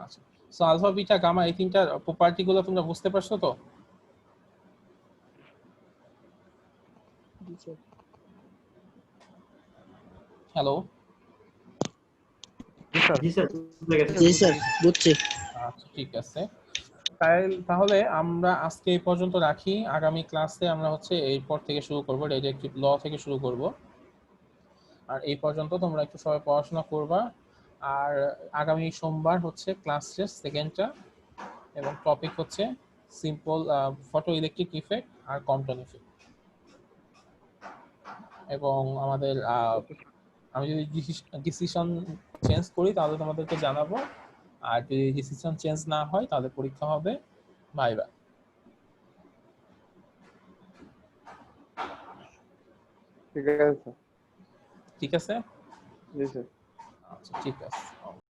আচ্ছা, সো আলফা বিটা গামা এই তিনটার প্রপার্টি গুলো তোমরা বুঝতে পারছো তো? জি স্যার। হ্যালো, জি স্যার। জি স্যার, বুঝে গেছে। জি স্যার, বুঝছি। আচ্ছা, ঠিক আছে। তাহলে আমরা আজকে এই পর্যন্ত রাখি। আগামী ক্লাসে আমরা হচ্ছে এরপর থেকে শুরু করব, ডিডাকটিভ ল থেকে শুরু করব। আর এই পর্যন্ত তোমরা একটু সবাই পড়াশোনা করবা। আর আগামী সোমবার হচ্ছে ক্লাস টেস্ট সেকেন্ডটা, এবং টপিক হচ্ছে সিম্পল ফটো ইলেকট্রিক ইফেক্ট আর কম্পটন ইফেক্ট। এবং আমাদের আমি যদি ডিসিশন চেঞ্জ করি তাহলে তোমাদেরকে জানাবো, আর যদি ডিসিশন চেঞ্জ না হয় তাহলে পরীক্ষা হবে বাই বাই। ঠিক আছে স্যার। ঠিক আছে? জি স্যার। আচ্ছা ঠিক আছে।